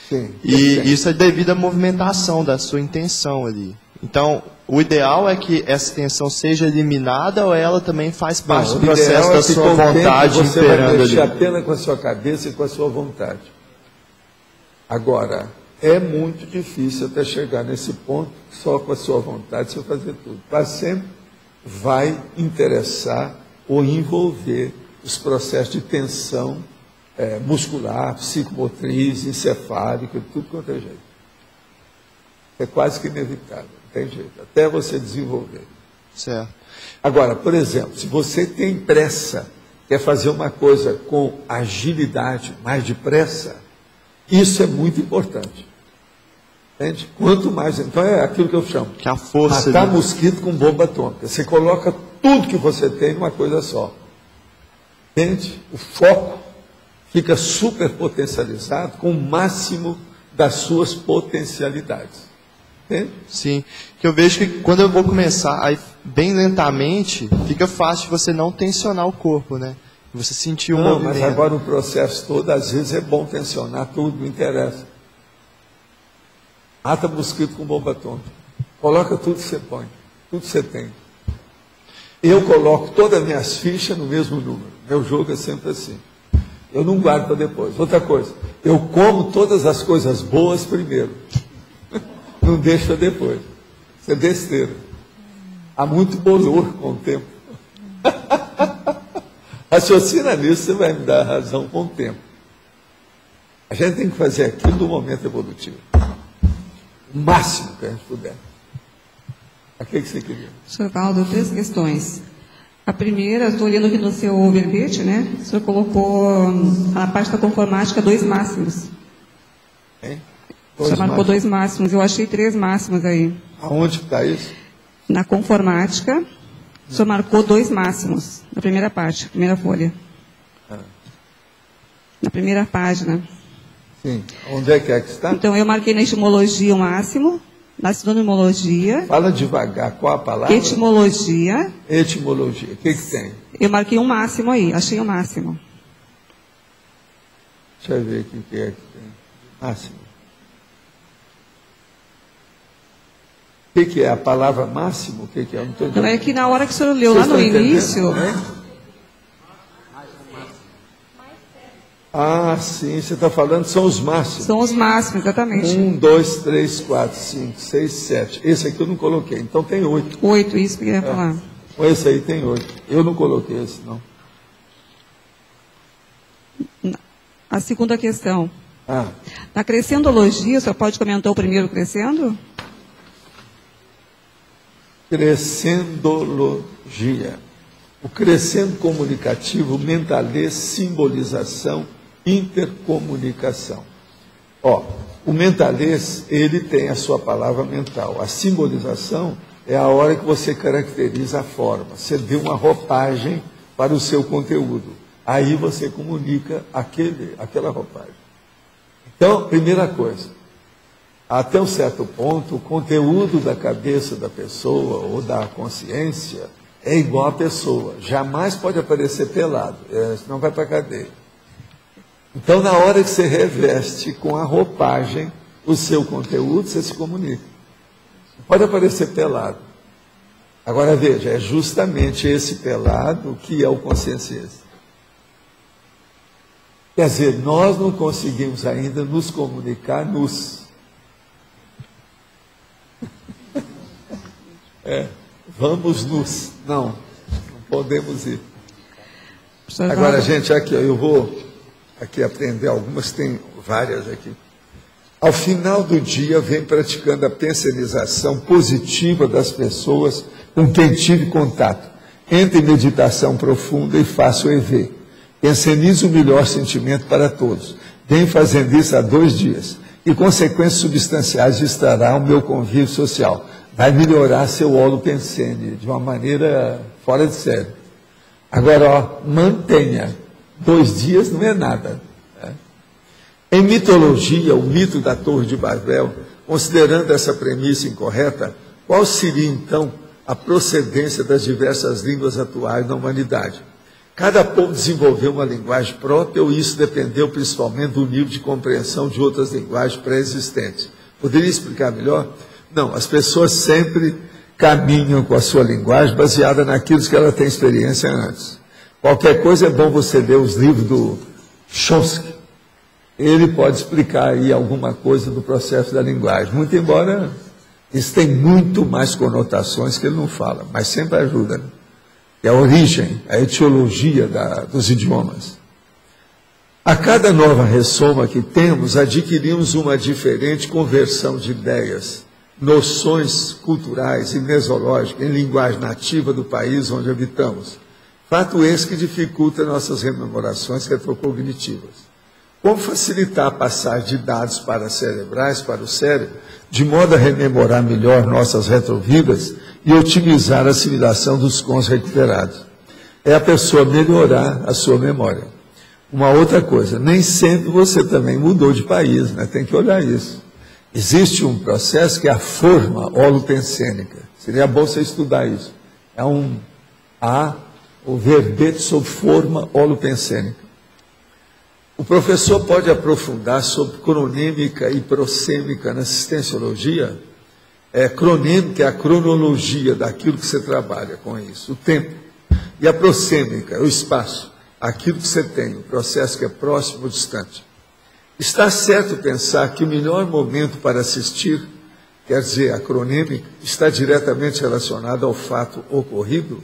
Sim. E isso é devido à movimentação da sua intenção ali. Então, o ideal é que essa tensão seja eliminada ou ela também faz parte do processo da sua vontade você imperando vai mexer ali? apenas com a sua cabeça e com a sua vontade. Agora, é muito difícil até chegar nesse ponto, só com a sua vontade, você fazer tudo. Quase sempre vai interessar ou envolver os processos de tensão muscular, psicomotriz, encefálica, tudo quanto é jeito. É quase que inevitável, não tem jeito, até você desenvolver. Certo. Agora, por exemplo, se você tem pressa, quer fazer uma coisa com agilidade, mais depressa, isso é muito importante. Entende? Quanto mais, então é aquilo que eu chamo, que a força matar mosquito com bomba atômica. Você coloca tudo que você tem numa coisa só. Entende? O foco fica super potencializado com o máximo das suas potencialidades. Entende? Sim, que eu vejo que quando eu vou começar, aí, bem lentamente, fica fácil de você não tensionar o corpo, né? Você sentir o movimento. Mas agora o processo todo, às vezes é bom tensionar tudo, não interessa. Mata mosquito com bomba atômica. Coloca tudo que você põe, tudo que você tem. Eu coloco todas as minhas fichas no mesmo número. Meu jogo é sempre assim. Eu não guardo para depois. Outra coisa, eu como todas as coisas boas primeiro. Não deixo para depois. Isso é besteira. Há muito bolor com o tempo. Raciocina nisso, você vai me dar razão com o tempo. A gente tem que fazer aquilo do momento evolutivo. O máximo que a gente puder. A que você queria? Sr. Valdo, 3 questões. A primeira, estou olhando aqui no seu verbete, né? O senhor colocou na parte da conformática 2 máximos. Hein? O senhor marcou 2 máximos, eu achei 3 máximos aí. Aonde está isso? Na conformática, o senhor marcou 2 máximos, na primeira parte, primeira folha. Na primeira página. Sim. Onde é que está? Então, eu marquei na etimologia o máximo, na sinonimologia. Fala devagar, qual a palavra? Etimologia. Etimologia, o que tem? Eu marquei um máximo aí, achei o máximo. Deixa eu ver o que é que tem. Máximo. O que é a palavra máximo? O que é? Não é que na hora que o senhor leu lá no início. Ah, sim, você está falando, são os máximos. São os máximos, exatamente. 1, 2, 3, 4, 5, 6, 7. Esse aqui eu não coloquei, então tem 8. 8, isso que eu ia falar. Esse aí tem 8. Eu não coloquei esse, não. A segunda questão. Na crescendologia, o senhor pode comentar o primeiro crescendo? Crescendologia. O crescendo comunicativo, mentalês, simbolização, intercomunicação. O mentalês, ele tem a sua palavra mental. A simbolização é a hora que você caracteriza a forma. Você deu uma roupagem para o seu conteúdo. Aí você comunica aquela roupagem. Então, primeira coisa, até um certo ponto, o conteúdo da cabeça da pessoa ou da consciência é igual à pessoa. Jamais pode aparecer pelado, senão vai para a cadeia. Então, na hora que você reveste com a roupagem o seu conteúdo, você se comunica. Pode aparecer pelado. Agora, veja, é justamente esse pelado que é o conscienciência. Quer dizer, nós não conseguimos ainda nos comunicar nus. Vamos nus. Não podemos ir. Agora, gente, aqui, eu vou aqui aprender algumas, tem várias aqui. Ao final do dia, vem praticando a pensionização positiva das pessoas com quem tive contato. Entre em meditação profunda e faço o EV. Pensionize o melhor sentimento para todos. Venho fazendo isso há 2 dias. E consequências substanciais estará o meu convívio social. Vai melhorar seu holopensene de uma maneira fora de série. Agora, mantenha. 2 dias não é nada. Em mitologia, o mito da Torre de Babel, considerando essa premissa incorreta, qual seria então a procedência das diversas línguas atuais na humanidade? Cada povo desenvolveu uma linguagem própria, ou isso dependeu principalmente do nível de compreensão de outras linguagens pré-existentes? Poderia explicar melhor? Não, as pessoas sempre caminham com a sua linguagem baseada naquilo que ela tem experiência antes. Qualquer coisa é bom você ler os livros do Chomsky. Ele pode explicar aí alguma coisa do processo da linguagem, muito embora isso tem muito mais conotações que ele não fala, mas sempre ajuda, né? É a origem, a etiologia dos idiomas. A cada nova ressoma que temos, adquirimos uma diferente conversão de ideias, noções culturais e mesológicas em linguagem nativa do país onde habitamos. Fato esse que dificulta nossas rememorações retrocognitivas. Como facilitar a passagem de dados cerebrais para o cérebro, de modo a rememorar melhor nossas retrovidas e otimizar a assimilação dos cons recuperados? É a pessoa melhorar a sua memória. Uma outra coisa, nem sempre você também mudou de país, né? Tem que olhar isso. Existe um processo que é a forma holopensênica. Seria bom você estudar isso. É o verbete sobre forma holopensênica. O professor pode aprofundar sobre cronêmica e prosêmica na assistenciologia? Cronêmica é a cronologia daquilo que você trabalha com isso, o tempo. E a prosêmica é o espaço, aquilo que você tem, o processo que é próximo ou distante. Está certo pensar que o melhor momento para assistir, quer dizer, a cronêmica, está diretamente relacionado ao fato ocorrido?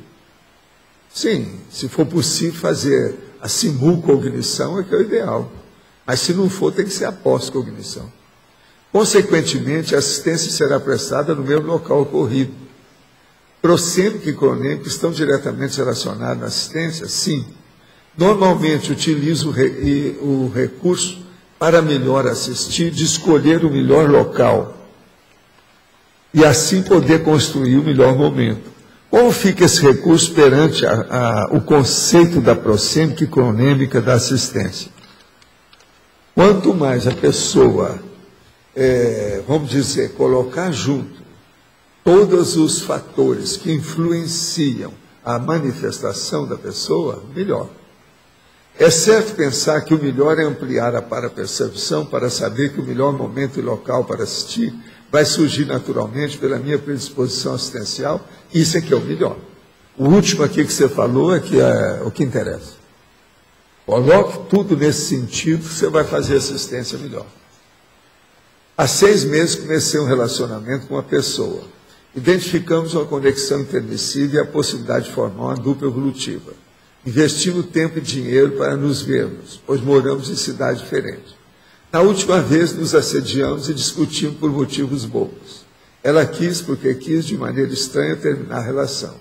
Sim, se for possível fazer a simulcognição é que é o ideal. Mas se não for, tem que ser a pós-cognição. Consequentemente, a assistência será prestada no mesmo local ocorrido. Prosêmico e cronêmico estão diretamente relacionados na assistência? Sim. Normalmente, utilizo o recurso para melhor assistir, de escolher o melhor local e assim poder construir o melhor momento. Como fica esse recurso perante o conceito da prosêmica e cronêmica da assistência? Quanto mais a pessoa, vamos dizer, colocar junto todos os fatores que influenciam a manifestação da pessoa, melhor. É certo pensar que o melhor é ampliar a parapercepção para saber que o melhor momento e local para assistir vai surgir naturalmente pela minha predisposição assistencial. Isso é que é o melhor. O último aqui que você falou é que é o que interessa. Coloque tudo nesse sentido, você vai fazer assistência melhor. Há 6 meses comecei um relacionamento com uma pessoa. Identificamos uma conexão intermissiva e a possibilidade de formar uma dupla evolutiva. Investimos tempo e dinheiro para nos vermos, pois moramos em cidades diferentes. Na última vez nos assediamos e discutimos por motivos bobos. Ela quis, porque quis, de maneira estranha, terminar a relação.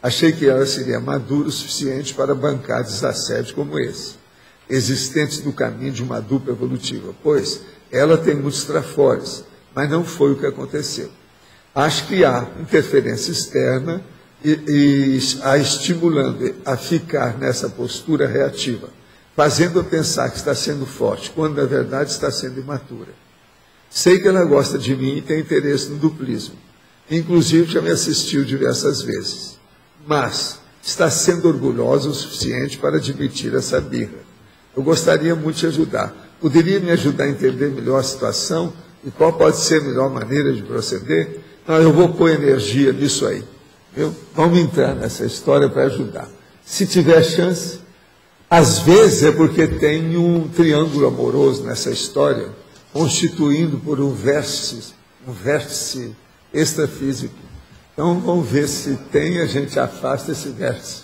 Achei que ela seria madura o suficiente para bancar desassédios como esse, existentes no caminho de uma dupla evolutiva, pois ela tem muitos trafores, mas não foi o que aconteceu. Acho que há interferência externa e a estimulando a ficar nessa postura reativa, fazendo-a pensar que está sendo forte, quando na verdade está sendo imatura. Sei que ela gosta de mim e tem interesse no duplismo. Inclusive, já me assistiu diversas vezes. Mas está sendo orgulhosa o suficiente para admitir essa birra. Eu gostaria muito de ajudar. Poderia me ajudar a entender melhor a situação e qual pode ser a melhor maneira de proceder? Não, eu vou pôr energia nisso aí. Viu? Vamos entrar nessa história para ajudar. Se tiver chance, às vezes é porque tem um triângulo amoroso nessa história, constituindo por um vértice extrafísico. Então vamos ver se tem, a gente afasta esse vértice.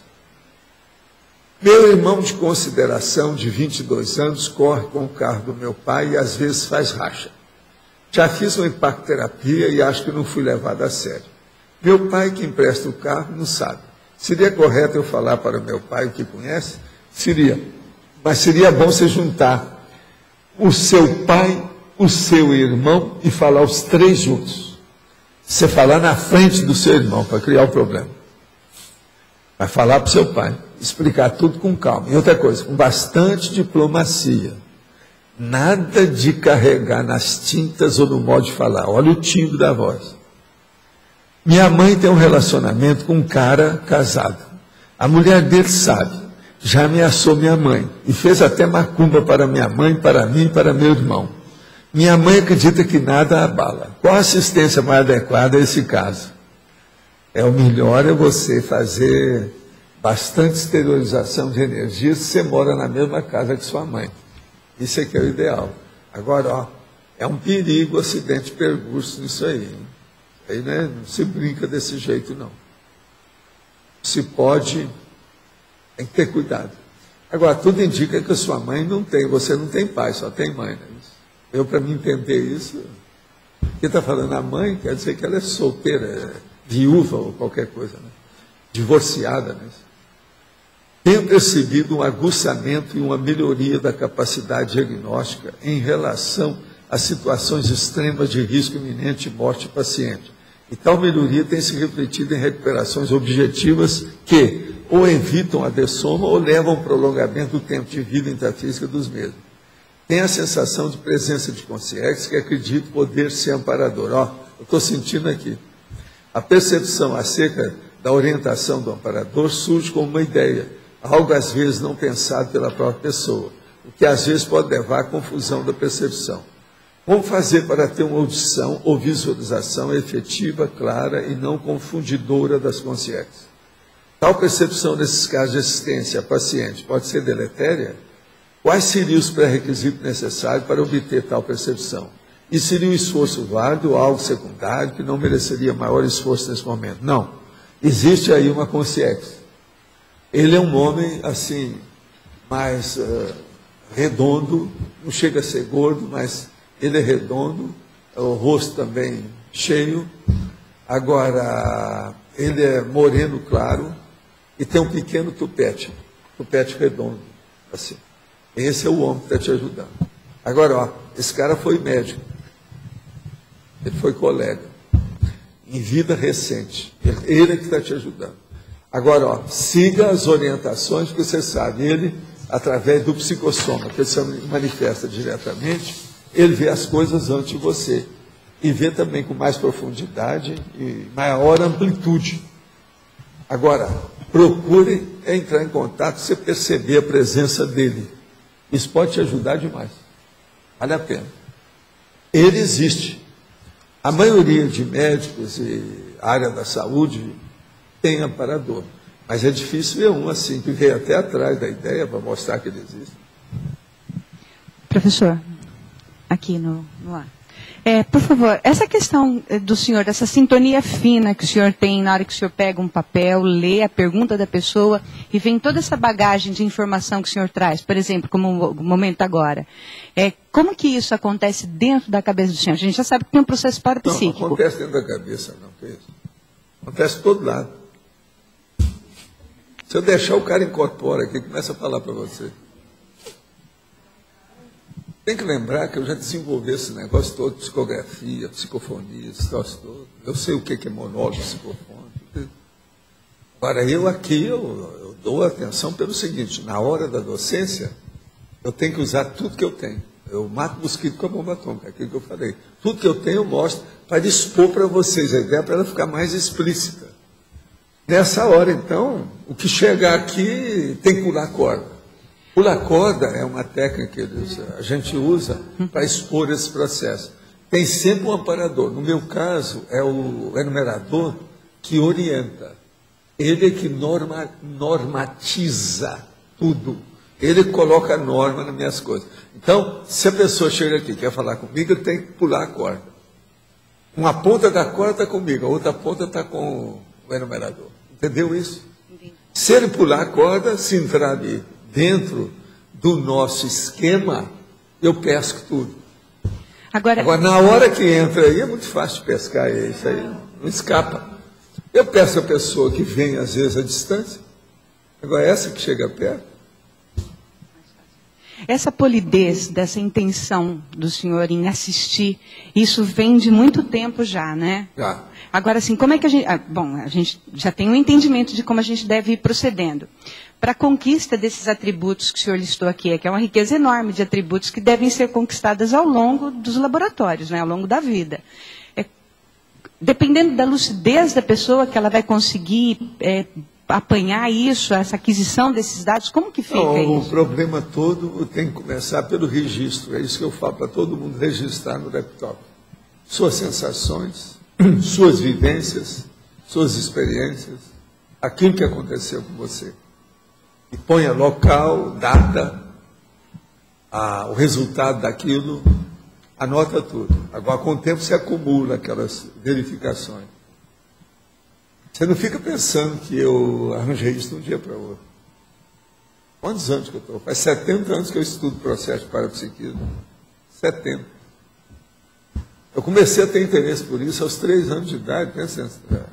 Meu irmão de consideração, de 22 anos, corre com o carro do meu pai e às vezes faz racha. Já fiz uma impacterapia e acho que não fui levado a sério. Meu pai, que empresta o carro, não sabe. Seria correto eu falar para o meu pai o que conhece? Seria. Mas seria bom você juntar o seu pai, o seu irmão e falar os três juntos. Você falar na frente do seu irmão para criar o problema. Vai falar para o seu pai, explicar tudo com calma. E outra coisa, com bastante diplomacia. Nada de carregar nas tintas ou no modo de falar. Olha o timbre da voz. Minha mãe tem um relacionamento com um cara casado. A mulher dele sabe. Já ameaçou minha mãe. E fez até macumba para minha mãe, para mim e para meu irmão. Minha mãe acredita que nada a abala. Qual a assistência mais adequada a esse caso? O melhor é você fazer bastante esterilização de energia se você mora na mesma casa que sua mãe. Isso é que é o ideal. Agora, é um perigo o acidente de percurso nisso aí. Hein? Aí, né, não se brinca desse jeito, não. Se pode, tem que ter cuidado. Agora, tudo indica que a sua mãe não tem, você não tem pai, só tem mãe. Né? Eu, para me entender isso, quem está falando a mãe, quer dizer que ela é solteira, viúva ou qualquer coisa, né? Divorciada. Né? Tenho percebido um aguçamento e uma melhoria da capacidade diagnóstica em relação a situações extremas de risco iminente de morte do paciente. E tal melhoria tem se refletido em recuperações objetivas que ou evitam a dessoma ou levam ao prolongamento do tempo de vida intrafísica dos mesmos. Tenho a sensação de presença de consciência que acredito poder ser amparador. Eu estou sentindo aqui. A percepção acerca da orientação do amparador surge como uma ideia, algo às vezes não pensado pela própria pessoa, o que às vezes pode levar à confusão da percepção. Como fazer para ter uma audição ou visualização efetiva, clara e não confundidora das consciências? Tal percepção nesses casos de assistência a paciente pode ser deletéria? Quais seriam os pré-requisitos necessários para obter tal percepção? E seria um esforço válido ou algo secundário que não mereceria maior esforço nesse momento? Não. Existe aí uma consciência. Ele é um homem, assim, mais redondo, não chega a ser gordo, mas ele é redondo, o rosto também cheio. Agora, ele é moreno claro e tem um pequeno tupete redondo, assim. Esse é o homem que está te ajudando. Agora, esse cara foi médico, ele foi colega, em vida recente, ele é que está te ajudando. Agora, siga as orientações, porque você sabe, ele, através do psicossoma, que ele se manifesta diretamente, ele vê as coisas antes de você. E vê também com mais profundidade e maior amplitude. Agora, procure entrar em contato, você perceber a presença dele. Isso pode te ajudar demais. Vale a pena. Ele existe. A maioria de médicos e área da saúde tem amparador. Mas é difícil ver um assim, que veio até atrás da ideia para mostrar que ele existe. Professor, aqui no ar. Por favor, essa questão do senhor, dessa sintonia fina que o senhor tem na hora que o senhor pega um papel, lê a pergunta da pessoa e vem toda essa bagagem de informação que o senhor traz, por exemplo, como o momento agora. Como que isso acontece dentro da cabeça do senhor? A gente já sabe que tem um processo parapsíquico. Não acontece dentro da cabeça, não. Que isso? Acontece de todo lado. Se eu deixar o cara incorpora aqui, começa a falar para você. Tem que lembrar que eu já desenvolvi esse negócio todo, psicografia, psicofonia, esse troço todo. Eu sei o que é monólogo psicofônico. Agora, eu dou atenção pelo seguinte, na hora da docência, eu tenho que usar tudo que eu tenho. Eu mato mosquito com a bomba atômica, aquilo que eu falei. Tudo que eu tenho eu mostro para expor para vocês a ideia, para ela ficar mais explícita. Nessa hora, então, o que chegar aqui tem que pular corda. Pular corda é uma técnica que a gente usa para expor esse processo. Tem sempre um amparador. No meu caso, é o enumerador que orienta. Ele é que normatiza tudo. Ele coloca norma nas minhas coisas. Então, se a pessoa chega aqui e quer falar comigo, eu tenho que pular a corda. Uma ponta da corda está comigo, a outra ponta está com o enumerador. Entendeu isso? Entendi. Se ele pular a corda, se entrar ali dentro do nosso esquema, eu pesco tudo. Agora, na hora que entra aí, é muito fácil de pescar isso aí, não escapa. Eu peço a pessoa que vem, às vezes, à distância. Agora, essa que chega perto. Essa polidez dessa intenção do senhor em assistir, isso vem de muito tempo já, né? Já. Agora, assim, como é que a gente... bom, a gente já tem um entendimento de como a gente deve ir procedendo. Para a conquista desses atributos que o senhor listou aqui, que é uma riqueza enorme de atributos que devem ser conquistadas ao longo dos laboratórios, né, ao longo da vida. Dependendo da lucidez da pessoa, que ela vai conseguir apanhar isso, essa aquisição desses dados, como que fica isso? O problema todo tem que começar pelo registro. É isso que eu falo para todo mundo registrar no laptop. Suas sensações, suas vivências, suas experiências, aquilo que aconteceu com você. E ponha local, data, o resultado daquilo, anota tudo. Agora, com o tempo, você acumula aquelas verificações. Você não fica pensando que eu arranjei isso de um dia para o outro. Quantos anos que eu estou? Faz 70 anos que eu estudo processo de parapsiquismo. 70. Eu comecei a ter interesse por isso aos 3 anos de idade. Pensa,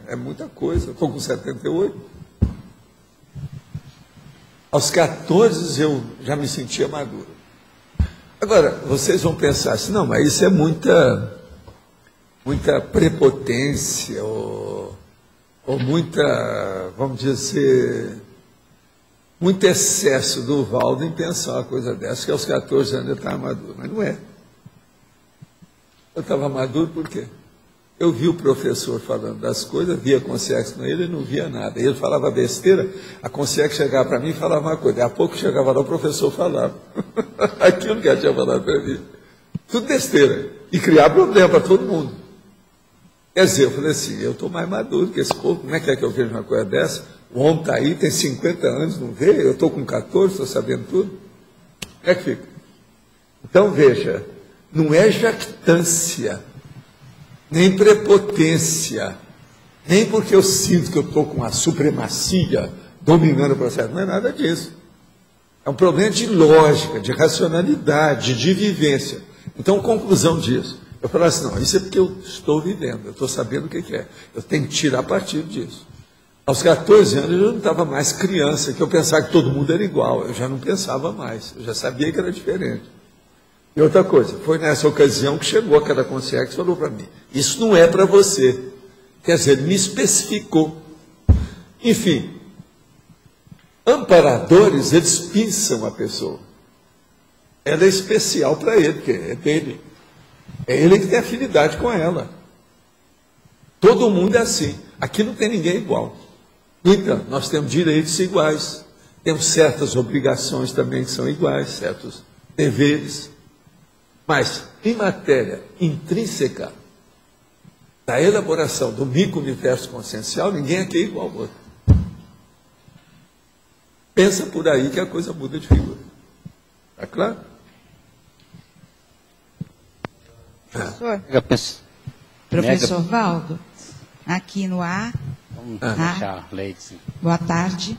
é muita coisa. Eu estou com 78. Aos 14 eu já me sentia maduro. Agora, vocês vão pensar assim, não, mas isso é muita prepotência, ou muita, vamos dizer, muito excesso do Valdo em pensar uma coisa dessa, que aos 14 anos eu estava maduro. Mas não é. Eu estava maduro por quê? Eu vi o professor falando das coisas, via a consciência com ele e não via nada. Ele falava besteira, a consciência chegava para mim e falava uma coisa. Daí a pouco chegava lá, o professor falava. Aquilo que ela tinha falado para mim. Tudo besteira. E criar problema para todo mundo. Quer dizer, eu falei assim, eu estou mais maduro que esse povo. Como é que eu vejo uma coisa dessa? O homem está aí, tem 50 anos, não vê? Eu estou com 14, estou sabendo tudo. Como é que fica? Então, veja, não é jactância, nem prepotência, nem porque eu sinto que eu estou com a supremacia dominando o processo. Não é nada disso. É um problema de lógica, de racionalidade, de vivência. Então, conclusão disso. Eu falo assim, não, isso é porque eu estou vivendo, eu estou sabendo o que é. Eu tenho que tirar partido disso. Aos 14 anos, eu não estava mais criança, que eu pensava que todo mundo era igual. Eu já não pensava mais, eu já sabia que era diferente. E outra coisa, foi nessa ocasião que chegou aquela consciência e falou para mim, isso não é para você. Quer dizer, ele me especificou. Enfim, amparadores, eles pensam a pessoa. Ela é especial para ele, porque é dele. É ele que tem afinidade com ela. Todo mundo é assim. Aqui não tem ninguém igual. No entanto, nós temos direitos iguais. Temos certas obrigações também que são iguais, certos deveres. Mas, em matéria intrínseca da elaboração do micro-universo consciencial, ninguém aqui é igual ao outro. Pensa por aí que a coisa muda de figura. Está claro? Professor Valdo, aqui no ar. Vamos deixar a lei. Boa tarde.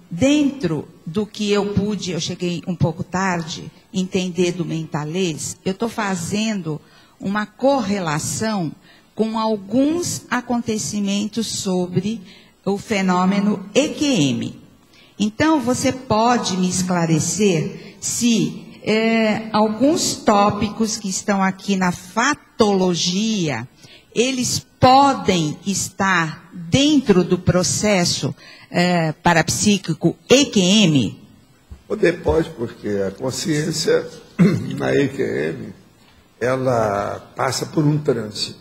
Dentro do que eu cheguei um pouco tarde, entender do mentalês, eu estou fazendo uma correlação com alguns acontecimentos sobre o fenômeno EQM. Então, você pode me esclarecer se alguns tópicos que estão aqui na fatologia, eles podem estar dentro do processo parapsíquico EQM? Pode, porque a consciência na EQM, ela passa por um transe.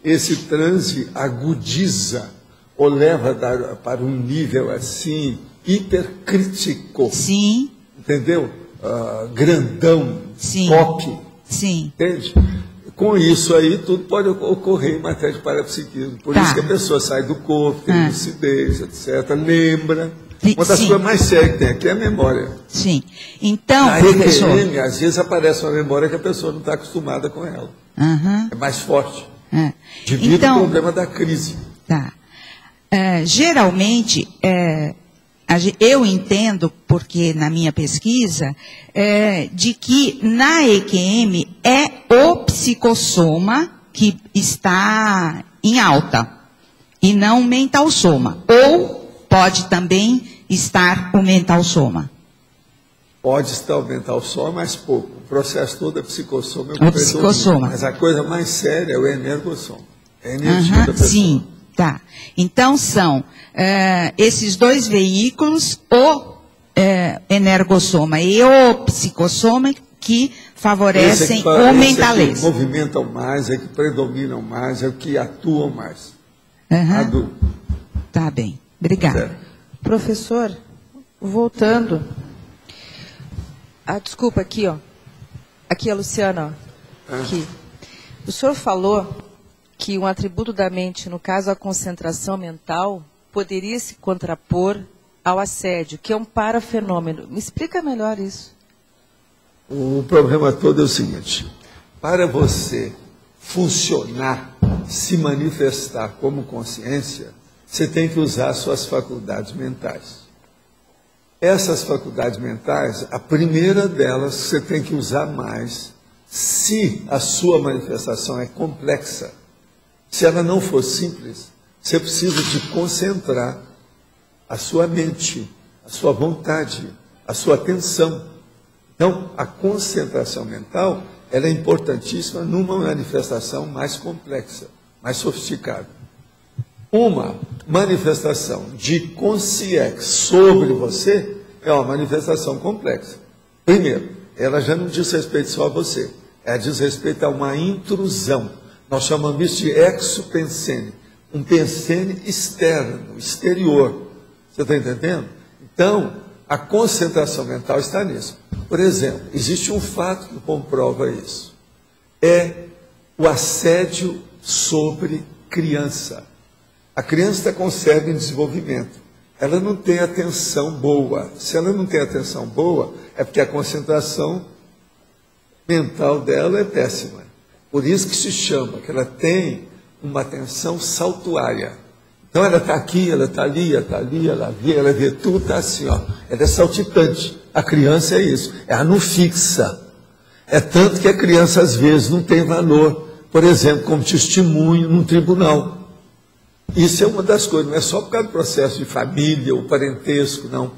Esse transe agudiza ou leva para um nível assim, hipercrítico. Sim. Entendeu? Grandão, sim. pop. Sim. Entende? Com isso aí, tudo pode ocorrer em matéria de parapsiquismo. Por isso que a pessoa sai do corpo, tem lucidez, etc. Lembra. Uma das coisas mais sérias que tem aqui é a memória. Sim. Então, na EQM, às vezes aparece uma memória que a pessoa não está acostumada com ela. É mais forte. Devido ao problema da crise. Tá. Geralmente, eu entendo, porque na minha pesquisa, de que na EQM é o psicossoma que está em alta, e não o mental soma. Ou pode também estar o mental soma. Pode estar o mental soma, mas pouco. O processo todo é psicossoma. O psicossoma. Mas a coisa mais séria é o energossoma. É a energia da pessoa. Sim, tá. Então são esses dois veículos, o energossoma e o psicossoma, que favorecem o mentalês. É que movimentam mais, é que predominam mais, é que atuam mais. Tá bem, obrigada. Professor, voltando. Desculpa, aqui, ó. Aqui a Luciana, ó. Aqui. O senhor falou que um atributo da mente, no caso a concentração mental, poderia se contrapor ao assédio, que é um parafenômeno. Me explica melhor isso. O problema todo é o seguinte: para você funcionar, se manifestar como consciência, você tem que usar suas faculdades mentais. Essas faculdades mentais, a primeira delas, você tem que usar mais se a sua manifestação é complexa. Se ela não for simples, você precisa de concentrar a sua mente, a sua vontade, a sua atenção. Então, a concentração mental, ela é importantíssima numa manifestação mais complexa, mais sofisticada. Uma manifestação de consciência sobre você é uma manifestação complexa. Primeiro, ela já não diz respeito só a você, ela diz respeito a uma intrusão. Nós chamamos isso de exupensene, um pensene externo, exterior. Você está entendendo? Então, a concentração mental está nisso. Por exemplo, existe um fato que comprova isso. É o assédio sobre criança. A criança está com cérebro em desenvolvimento. Ela não tem atenção boa. Se ela não tem atenção boa, é porque a concentração mental dela é péssima. Por isso que se chama, que ela tem uma atenção saltuária. Então ela está aqui, ela está ali, ela vê tudo, está assim, ó. Ela é saltitante. A criança é isso, ela não fixa. É tanto que a criança às vezes não tem valor, por exemplo, como testemunho num tribunal. Isso é uma das coisas, não é só por causa do processo de família ou parentesco, não.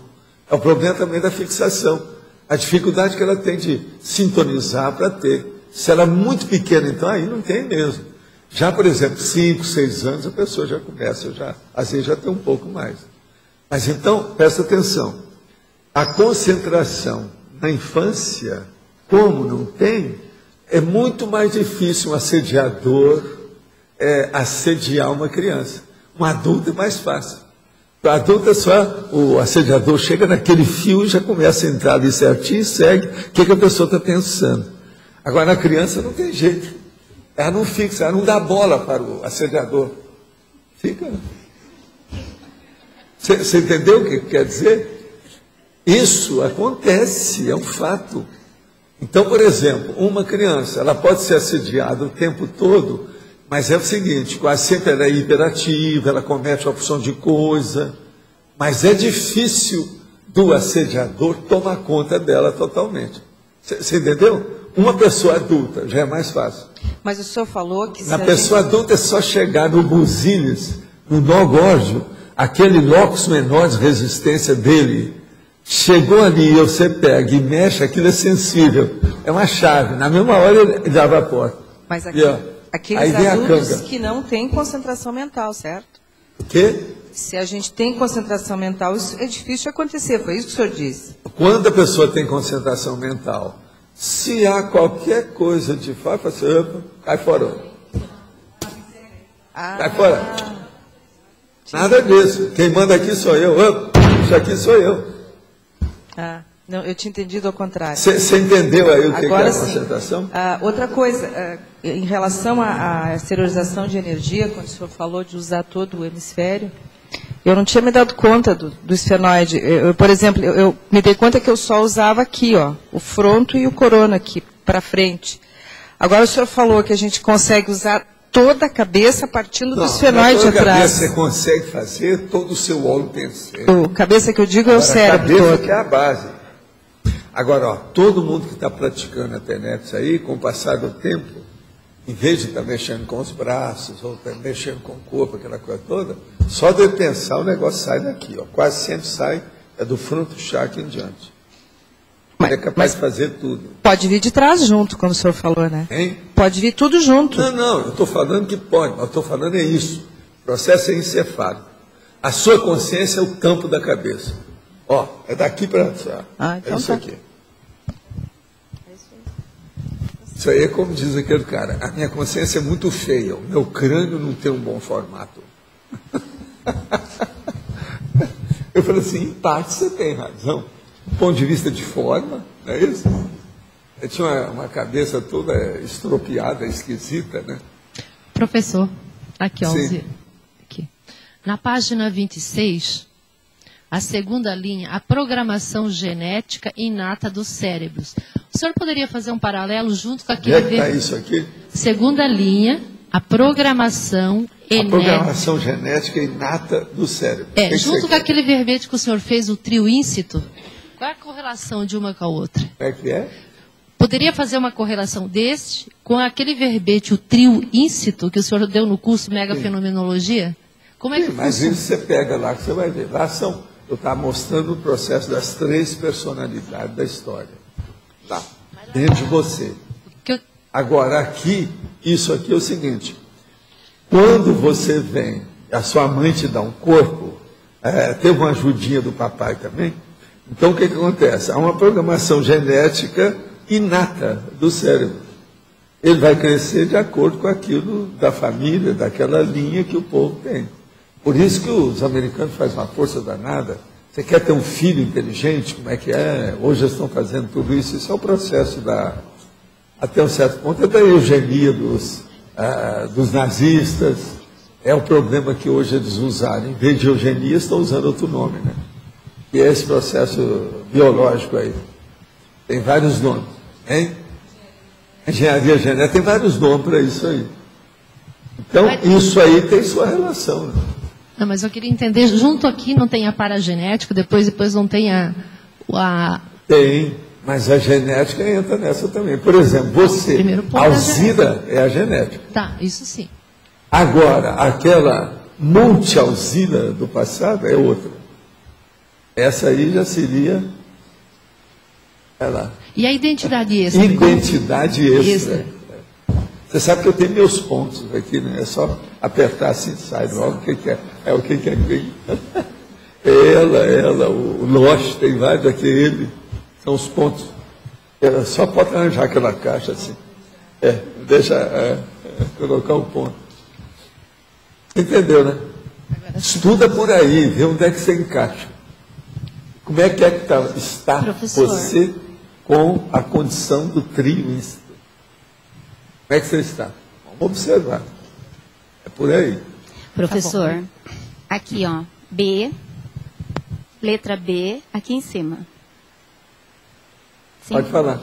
É o problema também da fixação. A dificuldade que ela tem de sintonizar para ter. Se ela é muito pequena, então aí não tem mesmo. Já, por exemplo, 5, 6 anos, a pessoa já começa, às vezes já tem um pouco mais. Mas então, presta atenção. A concentração na infância, como não tem, é muito mais difícil um assediador assediar uma criança. Um adulto é mais fácil. Para adulto é só o assediador chega naquele fio e já começa a entrar ali certinho e segue o que a pessoa está pensando. Agora, na criança não tem jeito. Ela não fixa, ela não dá bola para o assediador. Fica. Você entendeu o que quer dizer? Isso acontece, é um fato. Então, por exemplo, uma criança, ela pode ser assediada o tempo todo, mas é o seguinte, quase sempre ela é hiperativa, ela comete uma opção de coisa, mas é difícil do assediador tomar conta dela totalmente. Você entendeu? Uma pessoa adulta já é mais fácil. Mas o senhor falou que... Na pessoa adulta é só chegar no busilis, no nó górgio, aquele locus menor de resistência dele, chegou ali, você pega e mexe, aquilo é sensível. É uma chave, na mesma hora ele abre a porta. Mas aqui, aqueles adultos que não têm concentração mental, certo? O quê? Se a gente tem concentração mental, isso é difícil de acontecer, foi isso que o senhor disse. Quando a pessoa tem concentração mental, Se há qualquer coisa de fora, fala assim, opa, cai fora. Cai fora. Nada disso. Quem manda aqui sou eu. Opa, isso aqui sou eu. Não, eu tinha entendido ao contrário. Você entendeu aí o que é a sim. concentração? Outra coisa, em relação à exteriorização de energia, quando o senhor falou de usar todo o hemisfério, eu não tinha me dado conta do esfenoide. Por exemplo, eu me dei conta que eu só usava aqui, ó, o fronto e o corona aqui, para frente. Agora o senhor falou que a gente consegue usar toda a cabeça partindo do esfenoide atrás. Toda a cabeça você consegue fazer todo o seu óleo pensante. A cabeça que eu digo é o cérebro todo. A cabeça todo. que é a base. Agora, ó, todo mundo que está praticando a TENEPS aí, com o passar do tempo, em vez de estar mexendo com os braços, ou estar mexendo com o corpo, aquela coisa toda, só de pensar o negócio sai daqui, ó. Quase sempre sai do fronto chakra em diante. Ele é capaz de fazer tudo. Pode vir de trás junto, como o senhor falou, né? Hein? Pode vir tudo junto. Não, eu estou falando que pode, mas eu estou falando é isso. O processo é encefálico. A sua consciência é o campo da cabeça. Ó, é daqui para cá. Então é isso aqui. Isso aí é como diz aquele cara, a minha consciência é muito feia, o meu crânio não tem um bom formato. Eu falei assim, em parte você tem razão. Do ponto de vista de forma, não é isso? Eu tinha uma cabeça toda estropiada, esquisita, né? Professor, aqui, ó, Sim. aqui. Na página 26, a segunda linha, a programação genética inata dos cérebros. O senhor poderia fazer um paralelo junto com aquele... Onde é que está isso aqui? Segunda linha, a programação genética inata do cérebro. Junto com aquele verbete que o senhor fez, o trio íncito, qual é a correlação de uma com a outra? Como é que é? Poderia fazer uma correlação deste com aquele verbete, o trio íncito, que o senhor deu no curso Mega Fenomenologia? Como é que mas funciona? isso você pega lá, que você vai ver. Lá eu estava mostrando o processo das 3 personalidades da história. Tá, dentro de você. Agora, aqui, isso aqui é o seguinte. Quando você vem, a sua mãe te dá um corpo, teve uma ajudinha do papai também, então o que acontece? Há uma programação genética inata do cérebro. Ele vai crescer de acordo com aquilo da família, daquela linha que o povo tem. Por isso que os americanos fazem uma força danada. Você quer ter um filho inteligente? Como é que é? Hoje eles estão fazendo tudo isso. Isso é o processo até um certo ponto, é da eugenia dos nazistas. É o problema que hoje eles usaram. Em vez de eugenia, estão usando outro nome, né? E é esse processo biológico aí. Tem vários nomes, hein? Engenharia genética tem vários nomes para isso aí. Então, isso aí tem sua relação, né? Não, mas eu queria entender, junto aqui não tem a paragenética, depois não tem a... Tem, mas a genética entra nessa também. Por exemplo, você, Alzira é a genética. Tá, isso sim. Agora, aquela multi-Alzira do passado é outra. Essa aí já seria... E a identidade extra? Identidade extra. Você sabe que eu tenho meus pontos aqui, né? É só apertar assim, sai logo. O que é? É o que é? Ela, o Loche, tem vários aqui, ele. São os pontos. Só pode arranjar aquela caixa assim. Deixa colocar o ponto. Entendeu, né? Estuda por aí, vê onde é que você encaixa. Como é que está você com a condição do trio íncito? Como é que você está? Vamos observar. É por aí. Professor, aqui, ó, B, letra B, aqui em cima. Sim. Pode falar.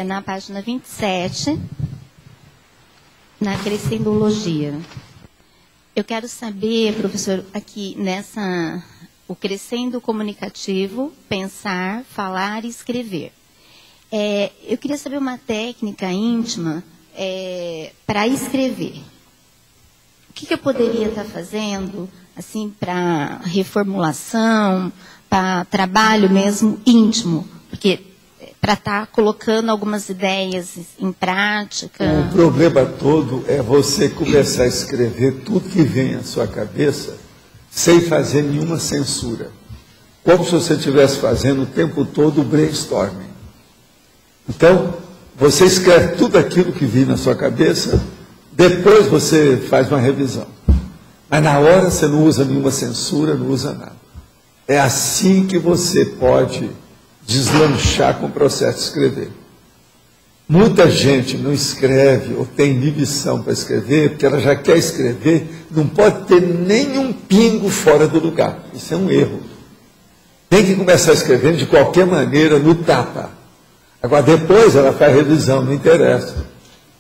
Na página 27, na crescendologia. Eu quero saber, professor, aqui o crescendo comunicativo, pensar, falar e escrever. Eu queria saber uma técnica íntima para escrever. O que eu poderia estar fazendo, assim, para reformulação, para trabalho mesmo íntimo? Porque para estar colocando algumas ideias em prática. O problema todo é você começar a escrever tudo que vem à sua cabeça sem fazer nenhuma censura. Como se você estivesse fazendo o tempo todo o brainstorming. Então, Você escreve tudo aquilo que vir na sua cabeça, depois você faz uma revisão. Mas na hora você não usa nenhuma censura, não usa nada. É assim que você pode deslanchar com o processo de escrever. Muita gente não escreve ou tem inibição para escrever, porque ela já quer escrever, não pode ter nenhum pingo fora do lugar. Isso é um erro. Tem que começar escrevendo de qualquer maneira, no tapa. Agora, depois ela faz revisão, não interessa.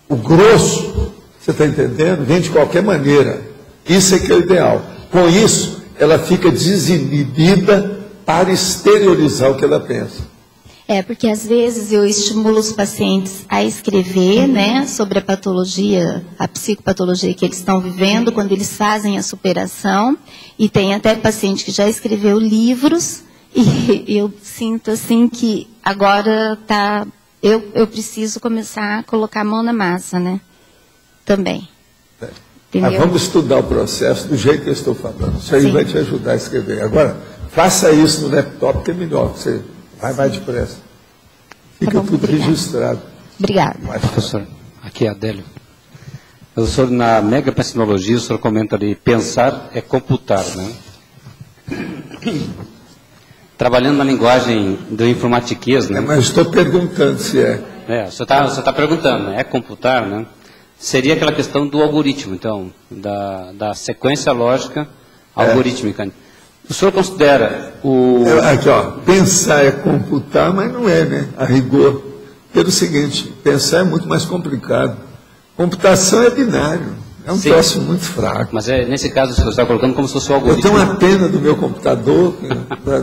O grosso, você está entendendo? Vem de qualquer maneira. Isso é que é o ideal. Com isso, ela fica desinibida para exteriorizar o que ela pensa. Porque às vezes eu estimulo os pacientes a escrever, né, sobre a patologia, a psicopatologia que eles estão vivendo, quando eles fazem a superação, e tem até paciente que já escreveu livros, e eu sinto assim que agora eu preciso começar a colocar a mão na massa, né, também. Mas vamos estudar o processo do jeito que eu estou falando. Isso aí vai te ajudar a escrever. Agora, faça isso no laptop, que é melhor, você vai depressa. Fica tudo registrado. Obrigada. Professor, aqui é Adélio. Professor, na megapensinologia, o senhor comenta ali, pensar é computar, né? Trabalhando na linguagem do informatiquês, né? Mas estou perguntando se é. O senhor está perguntando, né? É computar, né? Seria aquela questão do algoritmo, então, da sequência lógica algorítmica. O senhor considera Aqui, ó, pensar é computar, mas não é, né? A rigor. Pelo seguinte, pensar é muito mais complicado. Computação é binário. É um troço muito fraco. Mas nesse caso, o senhor está colocando como se fosse o algoritmo. Eu tenho uma pena do meu computador,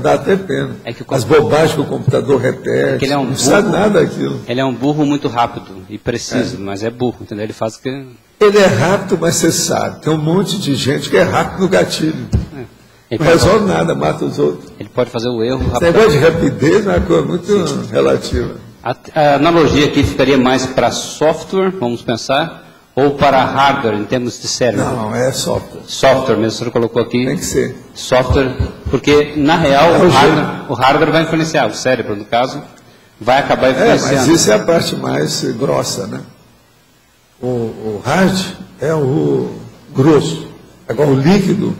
dá até pena. As bobagens que o computador repete, ele é não sabe nada daquilo. Ele é um burro muito rápido e preciso, mas é burro, entendeu? Ele faz o que... Ele é rápido, mas você sabe, tem um monte de gente que é rápido no gatilho. Não resolve nada, mata os outros. Ele pode fazer o erro rápido. Esse negócio de rapidez é uma coisa muito relativa. A analogia aqui ficaria mais para software, vamos pensar, ou para hardware, em termos de cérebro? Não, é software. Software mesmo, o senhor colocou aqui. Tem que ser. Software, porque, na real, o hardware vai influenciar, o cérebro, no caso, vai acabar influenciando. Mas isso é a parte mais grossa, né? O hard é o grosso. Agora, o líquido,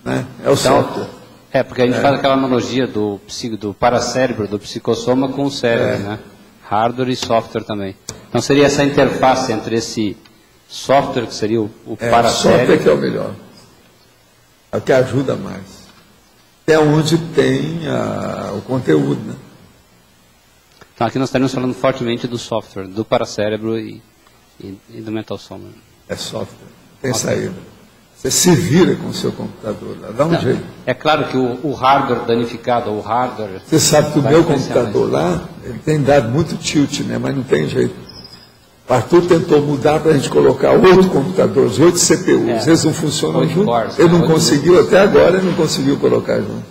né, é o software. Porque a gente faz aquela analogia do paracérebro, do psicossoma com o cérebro, né? Hardware e software também. Então, seria essa interface entre esse software, que seria o paracérebro. O software que é o melhor. É o que ajuda mais. É onde tem o conteúdo, né? Então, aqui nós estaríamos falando fortemente do software, do paracérebro e do mental soma. É software. Tem saída. Você se vira com o seu computador lá, dá um jeito. É claro que o hardware danificado, o hardware... Você sabe que o meu computador lá, ele tem dado muito tilt, né? Mas não tem jeito. O Arthur tentou mudar para a gente colocar 8 computadores, 8 CPUs. Eles não funcionam juntos. Ele não conseguiu, até agora ele não conseguiu colocar junto.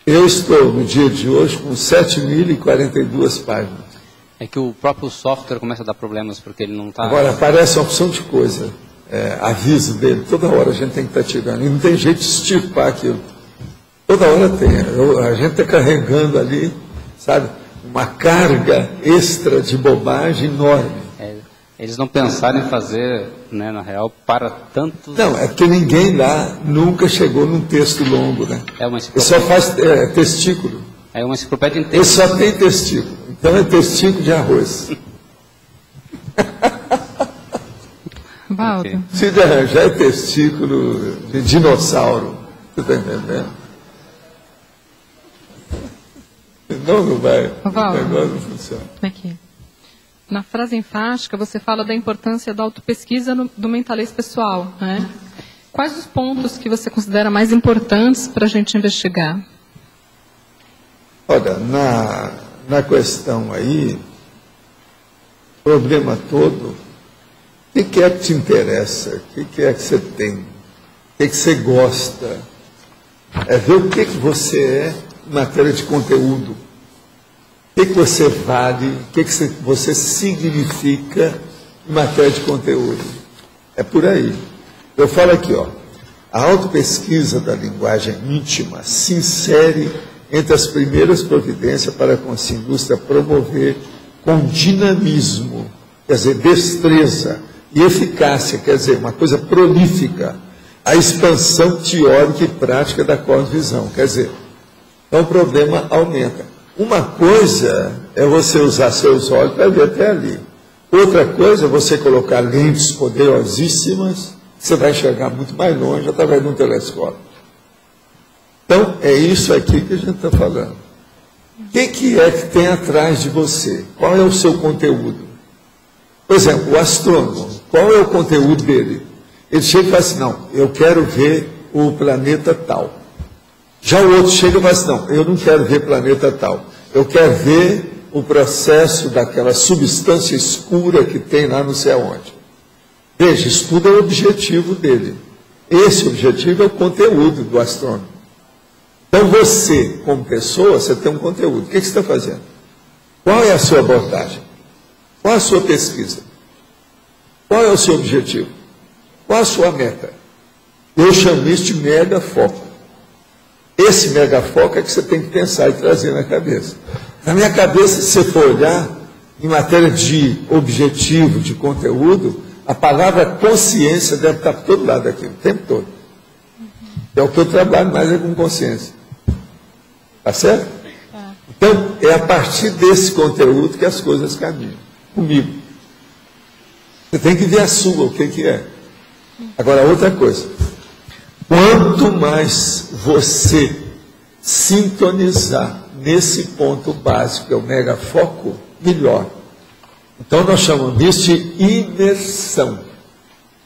Eu estou, no dia de hoje, com 7.042 páginas. É que o próprio software começa a dar problemas, porque ele não está... Agora, aparece uma opção de coisa. Aviso dele, toda hora a gente tem que estar tirando, e não tem jeito de extirpar aquilo. Toda hora tem. A gente está carregando ali, sabe, uma carga extra de bobagem enorme. Eles não pensaram em fazer, né, na real, para tantos... Não, é porque ninguém lá nunca chegou num texto longo, né? Ele só faz testículo. É uma enciclopédia inteira. Ele só tem testículo. Então é testículo de arroz. Valdo. Se de arranjar é testículo de dinossauro. Você está entendendo? Não vai. Valdo. O negócio não funciona. Aqui. Na frase enfática, você fala da importância da autopesquisa do mentalês pessoal, né? Quais os pontos que você considera mais importantes para a gente investigar? Olha, na questão aí, o problema todo, o que é que te interessa? O que é que você tem? O que você gosta? É ver o que você é em matéria de conteúdo. O que você vale? O que você significa em matéria de conteúdo? É por aí. Eu falo aqui, ó, a autopesquisa da linguagem íntima se insere entre as primeiras providências para com a indústria promover com dinamismo, quer dizer, destreza, e eficácia, quer dizer, uma coisa prolífica, a expansão teórica e prática da cosmovisão, quer dizer, então o problema aumenta. Uma coisa é você usar seus olhos para ver até ali. Outra coisa é você colocar lentes poderosíssimas, você vai enxergar muito mais longe através de um telescópio. Então, é isso aqui que a gente está falando. O que é que tem atrás de você? Qual é o seu conteúdo? Por exemplo, o astrônomo, qual é o conteúdo dele? Ele chega e fala assim, não, eu quero ver o planeta tal. Já o outro chega e fala assim, não, eu não quero ver planeta tal. Eu quero ver o processo daquela substância escura que tem lá não sei aonde. Veja, isso tudo é o objetivo dele. Esse objetivo é o conteúdo do astrônomo. Então você, como pessoa, você tem um conteúdo. O que você está fazendo? Qual é a sua abordagem? Qual é a sua pesquisa? Qual é o seu objetivo? Qual a sua meta? Eu chamo isso de megafoco. Esse megafoco é que você tem que pensar e trazer na cabeça. Na minha cabeça, se você for olhar, em matéria de objetivo, de conteúdo, a palavra consciência deve estar por todo lado aqui, o tempo todo. É o que eu trabalho mais é com consciência. Tá certo? Então, é a partir desse conteúdo que as coisas caminham. Comigo. Você tem que ver a sua, o que é. Agora, outra coisa. Quanto mais você sintonizar nesse ponto básico, que é o megafoco, melhor. Então, nós chamamos isso de imersão,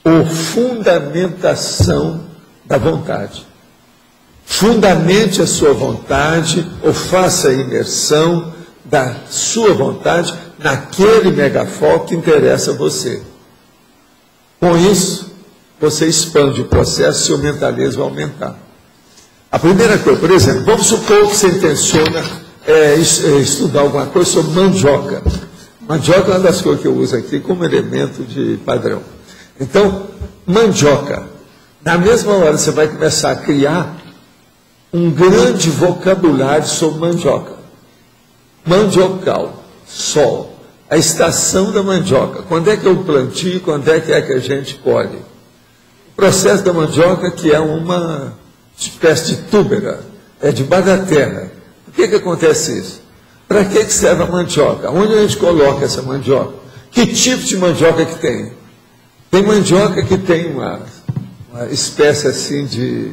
ou fundamentação da vontade. Fundamente a sua vontade, ou faça a imersão da sua vontade naquele megafoco que interessa a você. Com isso, você expande o processo e seu mentalismo vai aumentar. A primeira coisa, por exemplo, vamos supor que você intenciona estudar alguma coisa sobre mandioca. Mandioca é uma das coisas que eu uso aqui como elemento de padrão. Então, mandioca. Na mesma hora você vai começar a criar um grande vocabulário sobre mandioca. Mandiocal, sol, a estação da mandioca. Quando é que eu plantio, quando é que a gente colhe? O processo da mandioca, que é uma espécie de túbera, é debaixo da terra. Por que acontece isso? Para que serve a mandioca? Onde a gente coloca essa mandioca? Que tipo de mandioca que tem? Tem mandioca que tem uma espécie assim de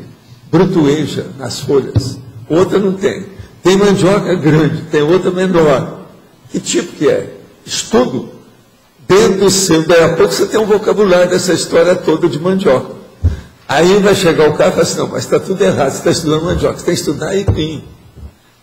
brutueja nas folhas. Outra não tem. Tem mandioca grande, tem outra menor. Que tipo que é? Estudo. Dentro do seu, daí a pouco você tem um vocabulário dessa história toda de mandioca. Aí vai chegar o cara e fala assim, não, mas está tudo errado, você está estudando mandioca, você tem que estudar aipim.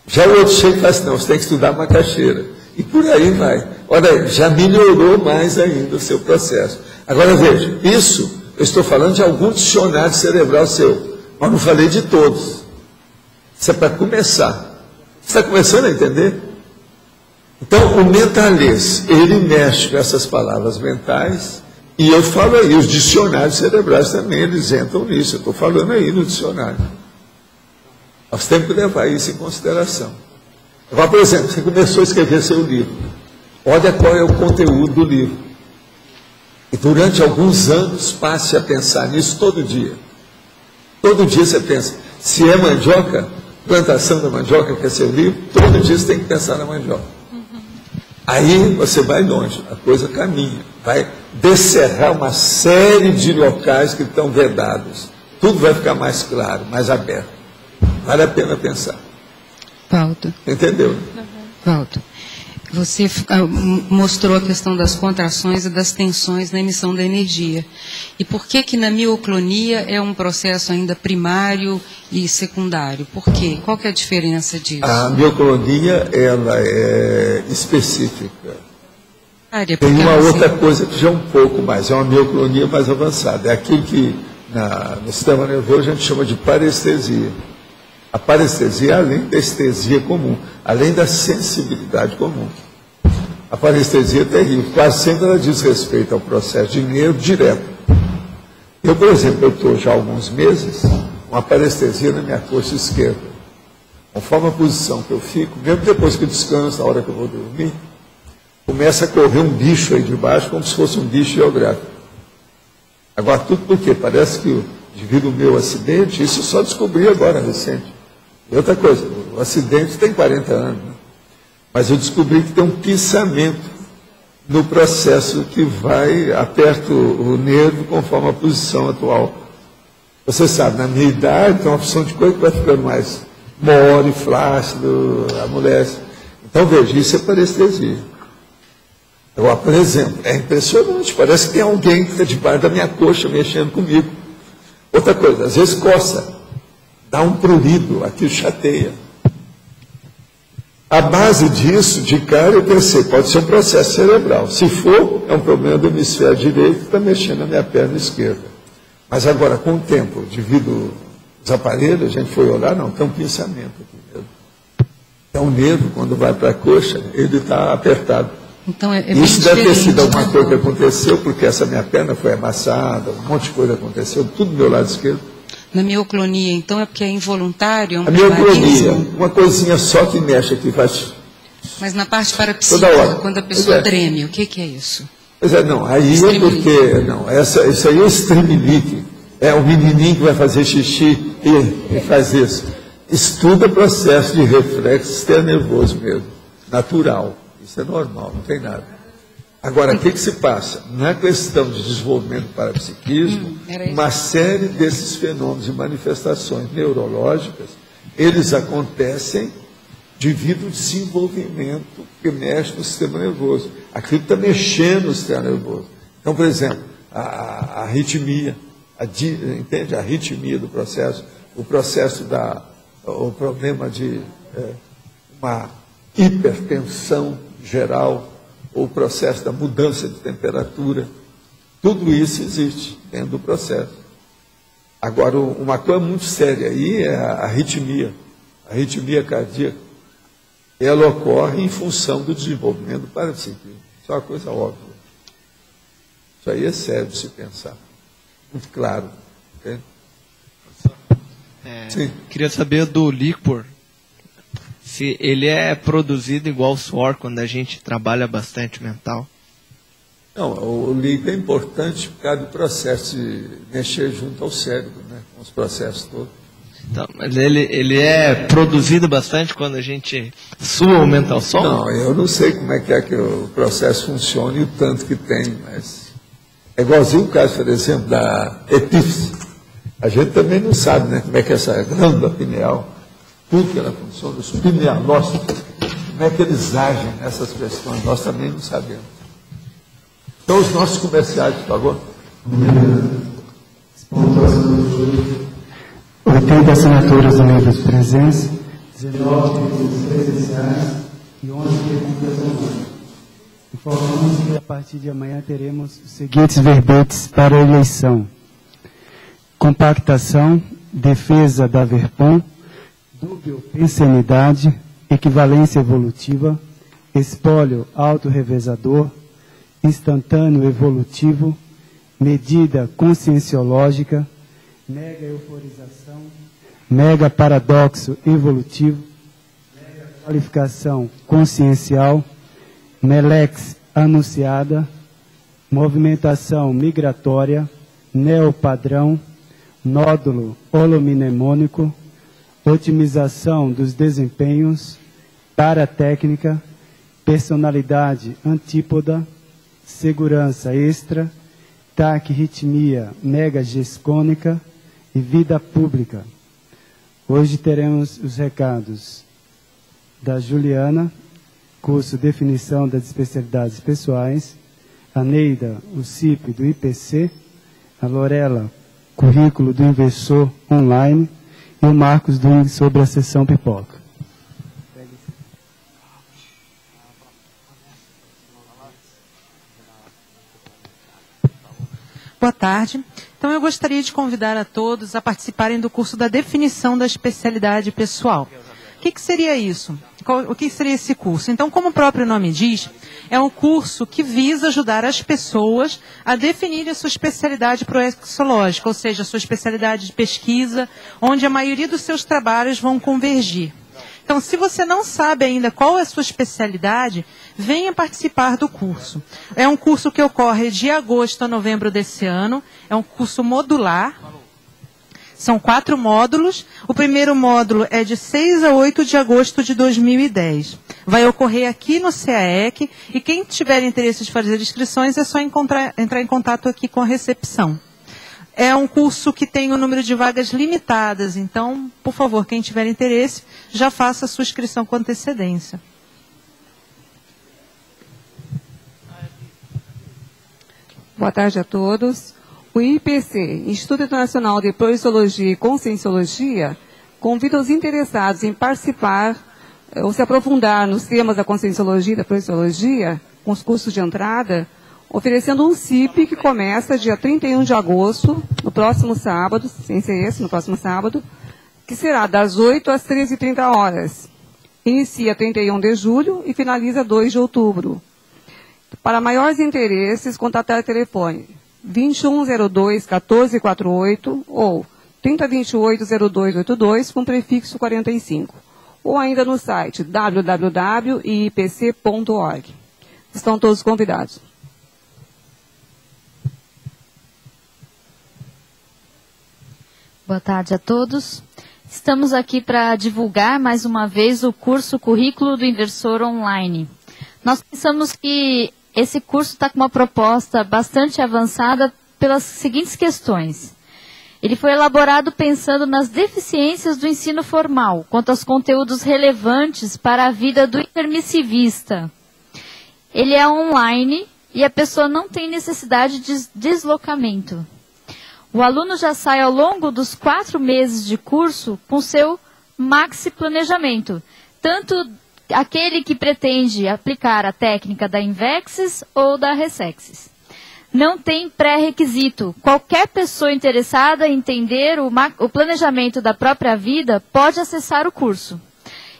Já o outro chega e fala assim, não, você tem que estudar macaxeira. E por aí vai. Olha, já melhorou mais ainda o seu processo. Agora veja, isso eu estou falando de algum dicionário cerebral seu, mas não falei de todos. Isso é para começar. Você está começando a entender? Então, o mentalês, ele mexe com essas palavras mentais, e eu falo aí, os dicionários cerebrais também, eles entram nisso. Eu estou falando aí no dicionário. Nós temos que levar isso em consideração. Agora, por exemplo, você começou a escrever seu livro. Olha qual é o conteúdo do livro. E durante alguns anos, passe a pensar nisso todo dia. Todo dia você pensa, se é mandioca, plantação da mandioca, que é seu livro, todo dia você tem que pensar na mandioca. Aí você vai longe, a coisa caminha, vai descerrar uma série de locais que estão vedados. Tudo vai ficar mais claro, mais aberto. Vale a pena pensar. Valdo. Entendeu? Valdo, você mostrou a questão das contrações e das tensões na emissão da energia. E por que na mioclonia é um processo ainda primário e secundário? Por quê? Qual que é a diferença disso? A mioclonia, ela é específica. Tem uma outra coisa que já é um pouco mais, é uma mioclonia mais avançada. É aquilo que no sistema nervoso a gente chama de parestesia. A parestesia é além da estesia comum, além da sensibilidade comum. A parestesia é terrível, quase sempre ela diz respeito ao processo de nervo direto. Eu, por exemplo, eu estou já há alguns meses com a parestesia na minha coxa esquerda. Conforme a posição que eu fico, mesmo depois que eu descanso, na hora que eu vou dormir, começa a correr um bicho aí de baixo, como se fosse um bicho geográfico. Agora, tudo por quê? Parece que, devido ao meu acidente, isso eu só descobri agora, recente. E outra coisa, o acidente tem 40 anos, né? Mas eu descobri que tem um pensamento no processo que vai, aperta o nervo conforme a posição atual. Você sabe, na minha idade, tem uma opção de coisa que vai ficando mais mole, flácido, amolece. Então, veja, isso é parestesia. Agora, por exemplo, é impressionante, parece que tem alguém que está debaixo da minha coxa mexendo comigo. Outra coisa, às vezes coça, dá um prurido, aquilo chateia. A base disso, de cara, eu pensei, pode ser um processo cerebral. Se for, é um problema do hemisfério direito que está mexendo na minha perna esquerda. Mas agora, com o tempo, devido aos aparelhos, a gente foi olhar, não, tem um pensamento aqui mesmo. É um nervo, quando vai para a coxa, ele está apertado. Então, isso deve ter sido alguma coisa que aconteceu, porque essa minha perna foi amassada, um monte de coisa aconteceu, tudo do meu lado esquerdo. Na mioclonia, então, é porque é involuntário? É um a mioclonia, uma coisinha só que mexe aqui, faz... Mas na parte parapsíquica, quando a pessoa treme, o que é isso? Pois é, não, aí é porque... Não, isso aí é streamlink. É o menininho que vai fazer xixi e faz isso. Estuda processo de reflexo sistema nervoso mesmo, natural. Isso é normal, não tem nada. Agora, o que se passa? Na questão de desenvolvimento do parapsiquismo, uma série desses fenômenos e manifestações neurológicas, eles acontecem devido ao desenvolvimento que mexe no sistema nervoso. Aquilo está mexendo no sistema nervoso. Então, por exemplo, a arritmia, entende? A arritmia do processo, o problema de uma hipertensão geral, o processo da mudança de temperatura, tudo isso existe dentro do processo. Agora, uma coisa muito séria aí é a arritmia cardíaca. Ela ocorre em função do desenvolvimento do parapsiquismo. Isso é uma coisa óbvia. Isso aí é sério de se pensar. Muito claro. Okay? Sim. Queria saber do líquor. Se ele é produzido igual o suor quando a gente trabalha bastante mental? Não, o líquido é importante por causa do processo de mexer junto ao cérebro, né? Com os processos todos. Então, mas ele é produzido bastante quando a gente sua o mental som? Não, eu não sei como é que o processo funciona e o tanto que tem, mas é igualzinho o caso, por exemplo, da epífise. A gente também não sabe, né, como é que é essa glândula pineal, tudo que ela funciona, os pinealócitos, como é que eles agem nessas questões, nós também não sabemos. Então, os nossos comerciais, por favor. 80 assinaturas do livro de presença, 19 recursos presenciais e 11 recursos online. Informamos que a partir de amanhã teremos os seguintes verbetes para a eleição: compactação, defesa da Verpom, dúbio-pensenidade, equivalência evolutiva, espólio autorrevezador, instantâneo evolutivo, medida conscienciológica, mega euforização, mega paradoxo evolutivo, mega qualificação consciencial, melex anunciada, movimentação migratória, neopadrão, nódulo holominemônico, otimização dos desempenhos, paratécnica, personalidade antípoda, segurança extra, taquirritmia megagescônica e vida pública. Hoje teremos os recados da Juliana, curso Definição das Especialidades Pessoais, a Neida, o CIP do IPC, a Lorela, currículo do Inversor online, e o Marcos Dung sobre a sessão pipoca. Boa tarde. Então, eu gostaria de convidar a todos a participarem do curso da definição da especialidade pessoal. O que seria isso? O que seria esse curso? Então, como o próprio nome diz, é um curso que visa ajudar as pessoas a definirem a sua especialidade proexológica, ou seja, a sua especialidade de pesquisa, onde a maioria dos seus trabalhos vão convergir. Então, se você não sabe ainda qual é a sua especialidade, venha participar do curso. É um curso que ocorre de agosto a novembro desse ano. É um curso modular. São 4 módulos. O primeiro módulo é de 6 a 8 de agosto de 2010. Vai ocorrer aqui no CAEC. E quem tiver interesse de fazer inscrições, é só entrar em contato aqui com a recepção. É um curso que tem um número de vagas limitadas. Então, por favor, quem tiver interesse, já faça a sua inscrição com antecedência. Boa tarde a todos. O IPC, Instituto Internacional de Projeciologia e Conscienciologia, convida os interessados em participar ou se aprofundar nos temas da Conscienciologia e da Projeciologia, com os cursos de entrada, oferecendo um CIP que começa dia 31 de agosto, no próximo sábado, sem ser esse, no próximo sábado, que será das 8 às 13h30. Inicia 31 de julho e finaliza 2 de outubro. Para maiores interesses, contatar o telefone 2102-1448 ou 3028-0282 com prefixo 45. Ou ainda no site www.iipc.org. Estão todos convidados. Boa tarde a todos. Estamos aqui para divulgar mais uma vez o curso Currículo do Inversor Online. Nós pensamos que esse curso está com uma proposta bastante avançada pelas seguintes questões. Ele foi elaborado pensando nas deficiências do ensino formal, quanto aos conteúdos relevantes para a vida do intermissivista. Ele é online e a pessoa não tem necessidade de deslocamento. O aluno já sai ao longo dos 4 meses de curso com seu maxi planejamento, tanto aquele que pretende aplicar a técnica da Invexis ou da Resexis. Não tem pré-requisito. Qualquer pessoa interessada em entender o planejamento da própria vida pode acessar o curso.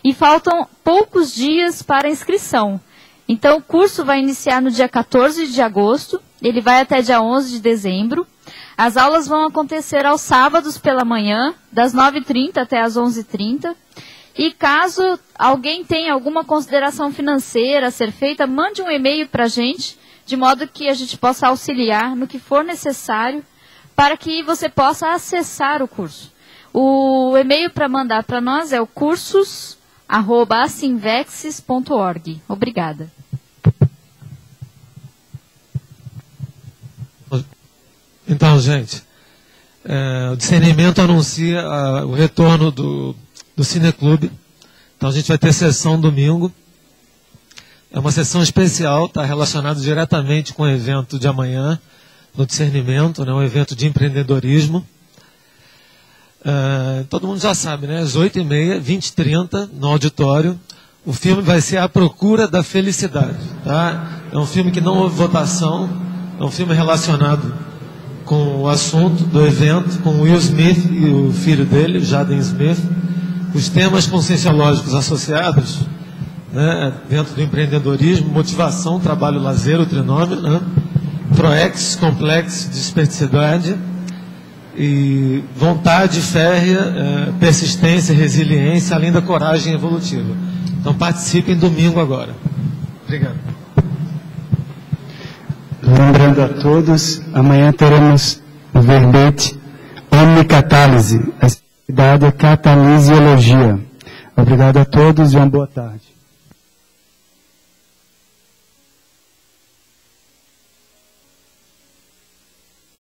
E faltam poucos dias para a inscrição. Então, o curso vai iniciar no dia 14 de agosto, ele vai até dia 11 de dezembro. As aulas vão acontecer aos sábados pela manhã, das 9h30 até as 11h30. E caso alguém tenha alguma consideração financeira a ser feita, mande um e-mail para a gente, de modo que a gente possa auxiliar no que for necessário para que você possa acessar o curso. O e-mail para mandar para nós é o cursos@asinvexis.org. Obrigada. Então, gente, o discernimento anuncia o retorno do Cineclube. Então, a gente vai ter sessão domingo. É uma sessão especial, está relacionado diretamente com o evento de amanhã, no discernimento, né, um evento de empreendedorismo. Todo mundo já sabe, né? Às 8h30, 20h30, no auditório. O filme vai ser A Procura da Felicidade. Tá? É um filme que não houve votação, é um filme relacionado com o assunto do evento, com Will Smith e o filho dele, Jaden Smith. Os temas conscienciológicos associados, né, dentro do empreendedorismo, motivação, trabalho, lazer, o trinômio, né, proex, complexo, desperticidade, e vontade férrea, persistência, resiliência, além da coragem evolutiva. Então participem domingo agora. Obrigado. Lembrando a todos, amanhã teremos o verbete Omnicatálise, a atividade é Catalisiologia. Obrigado a todos e uma boa tarde.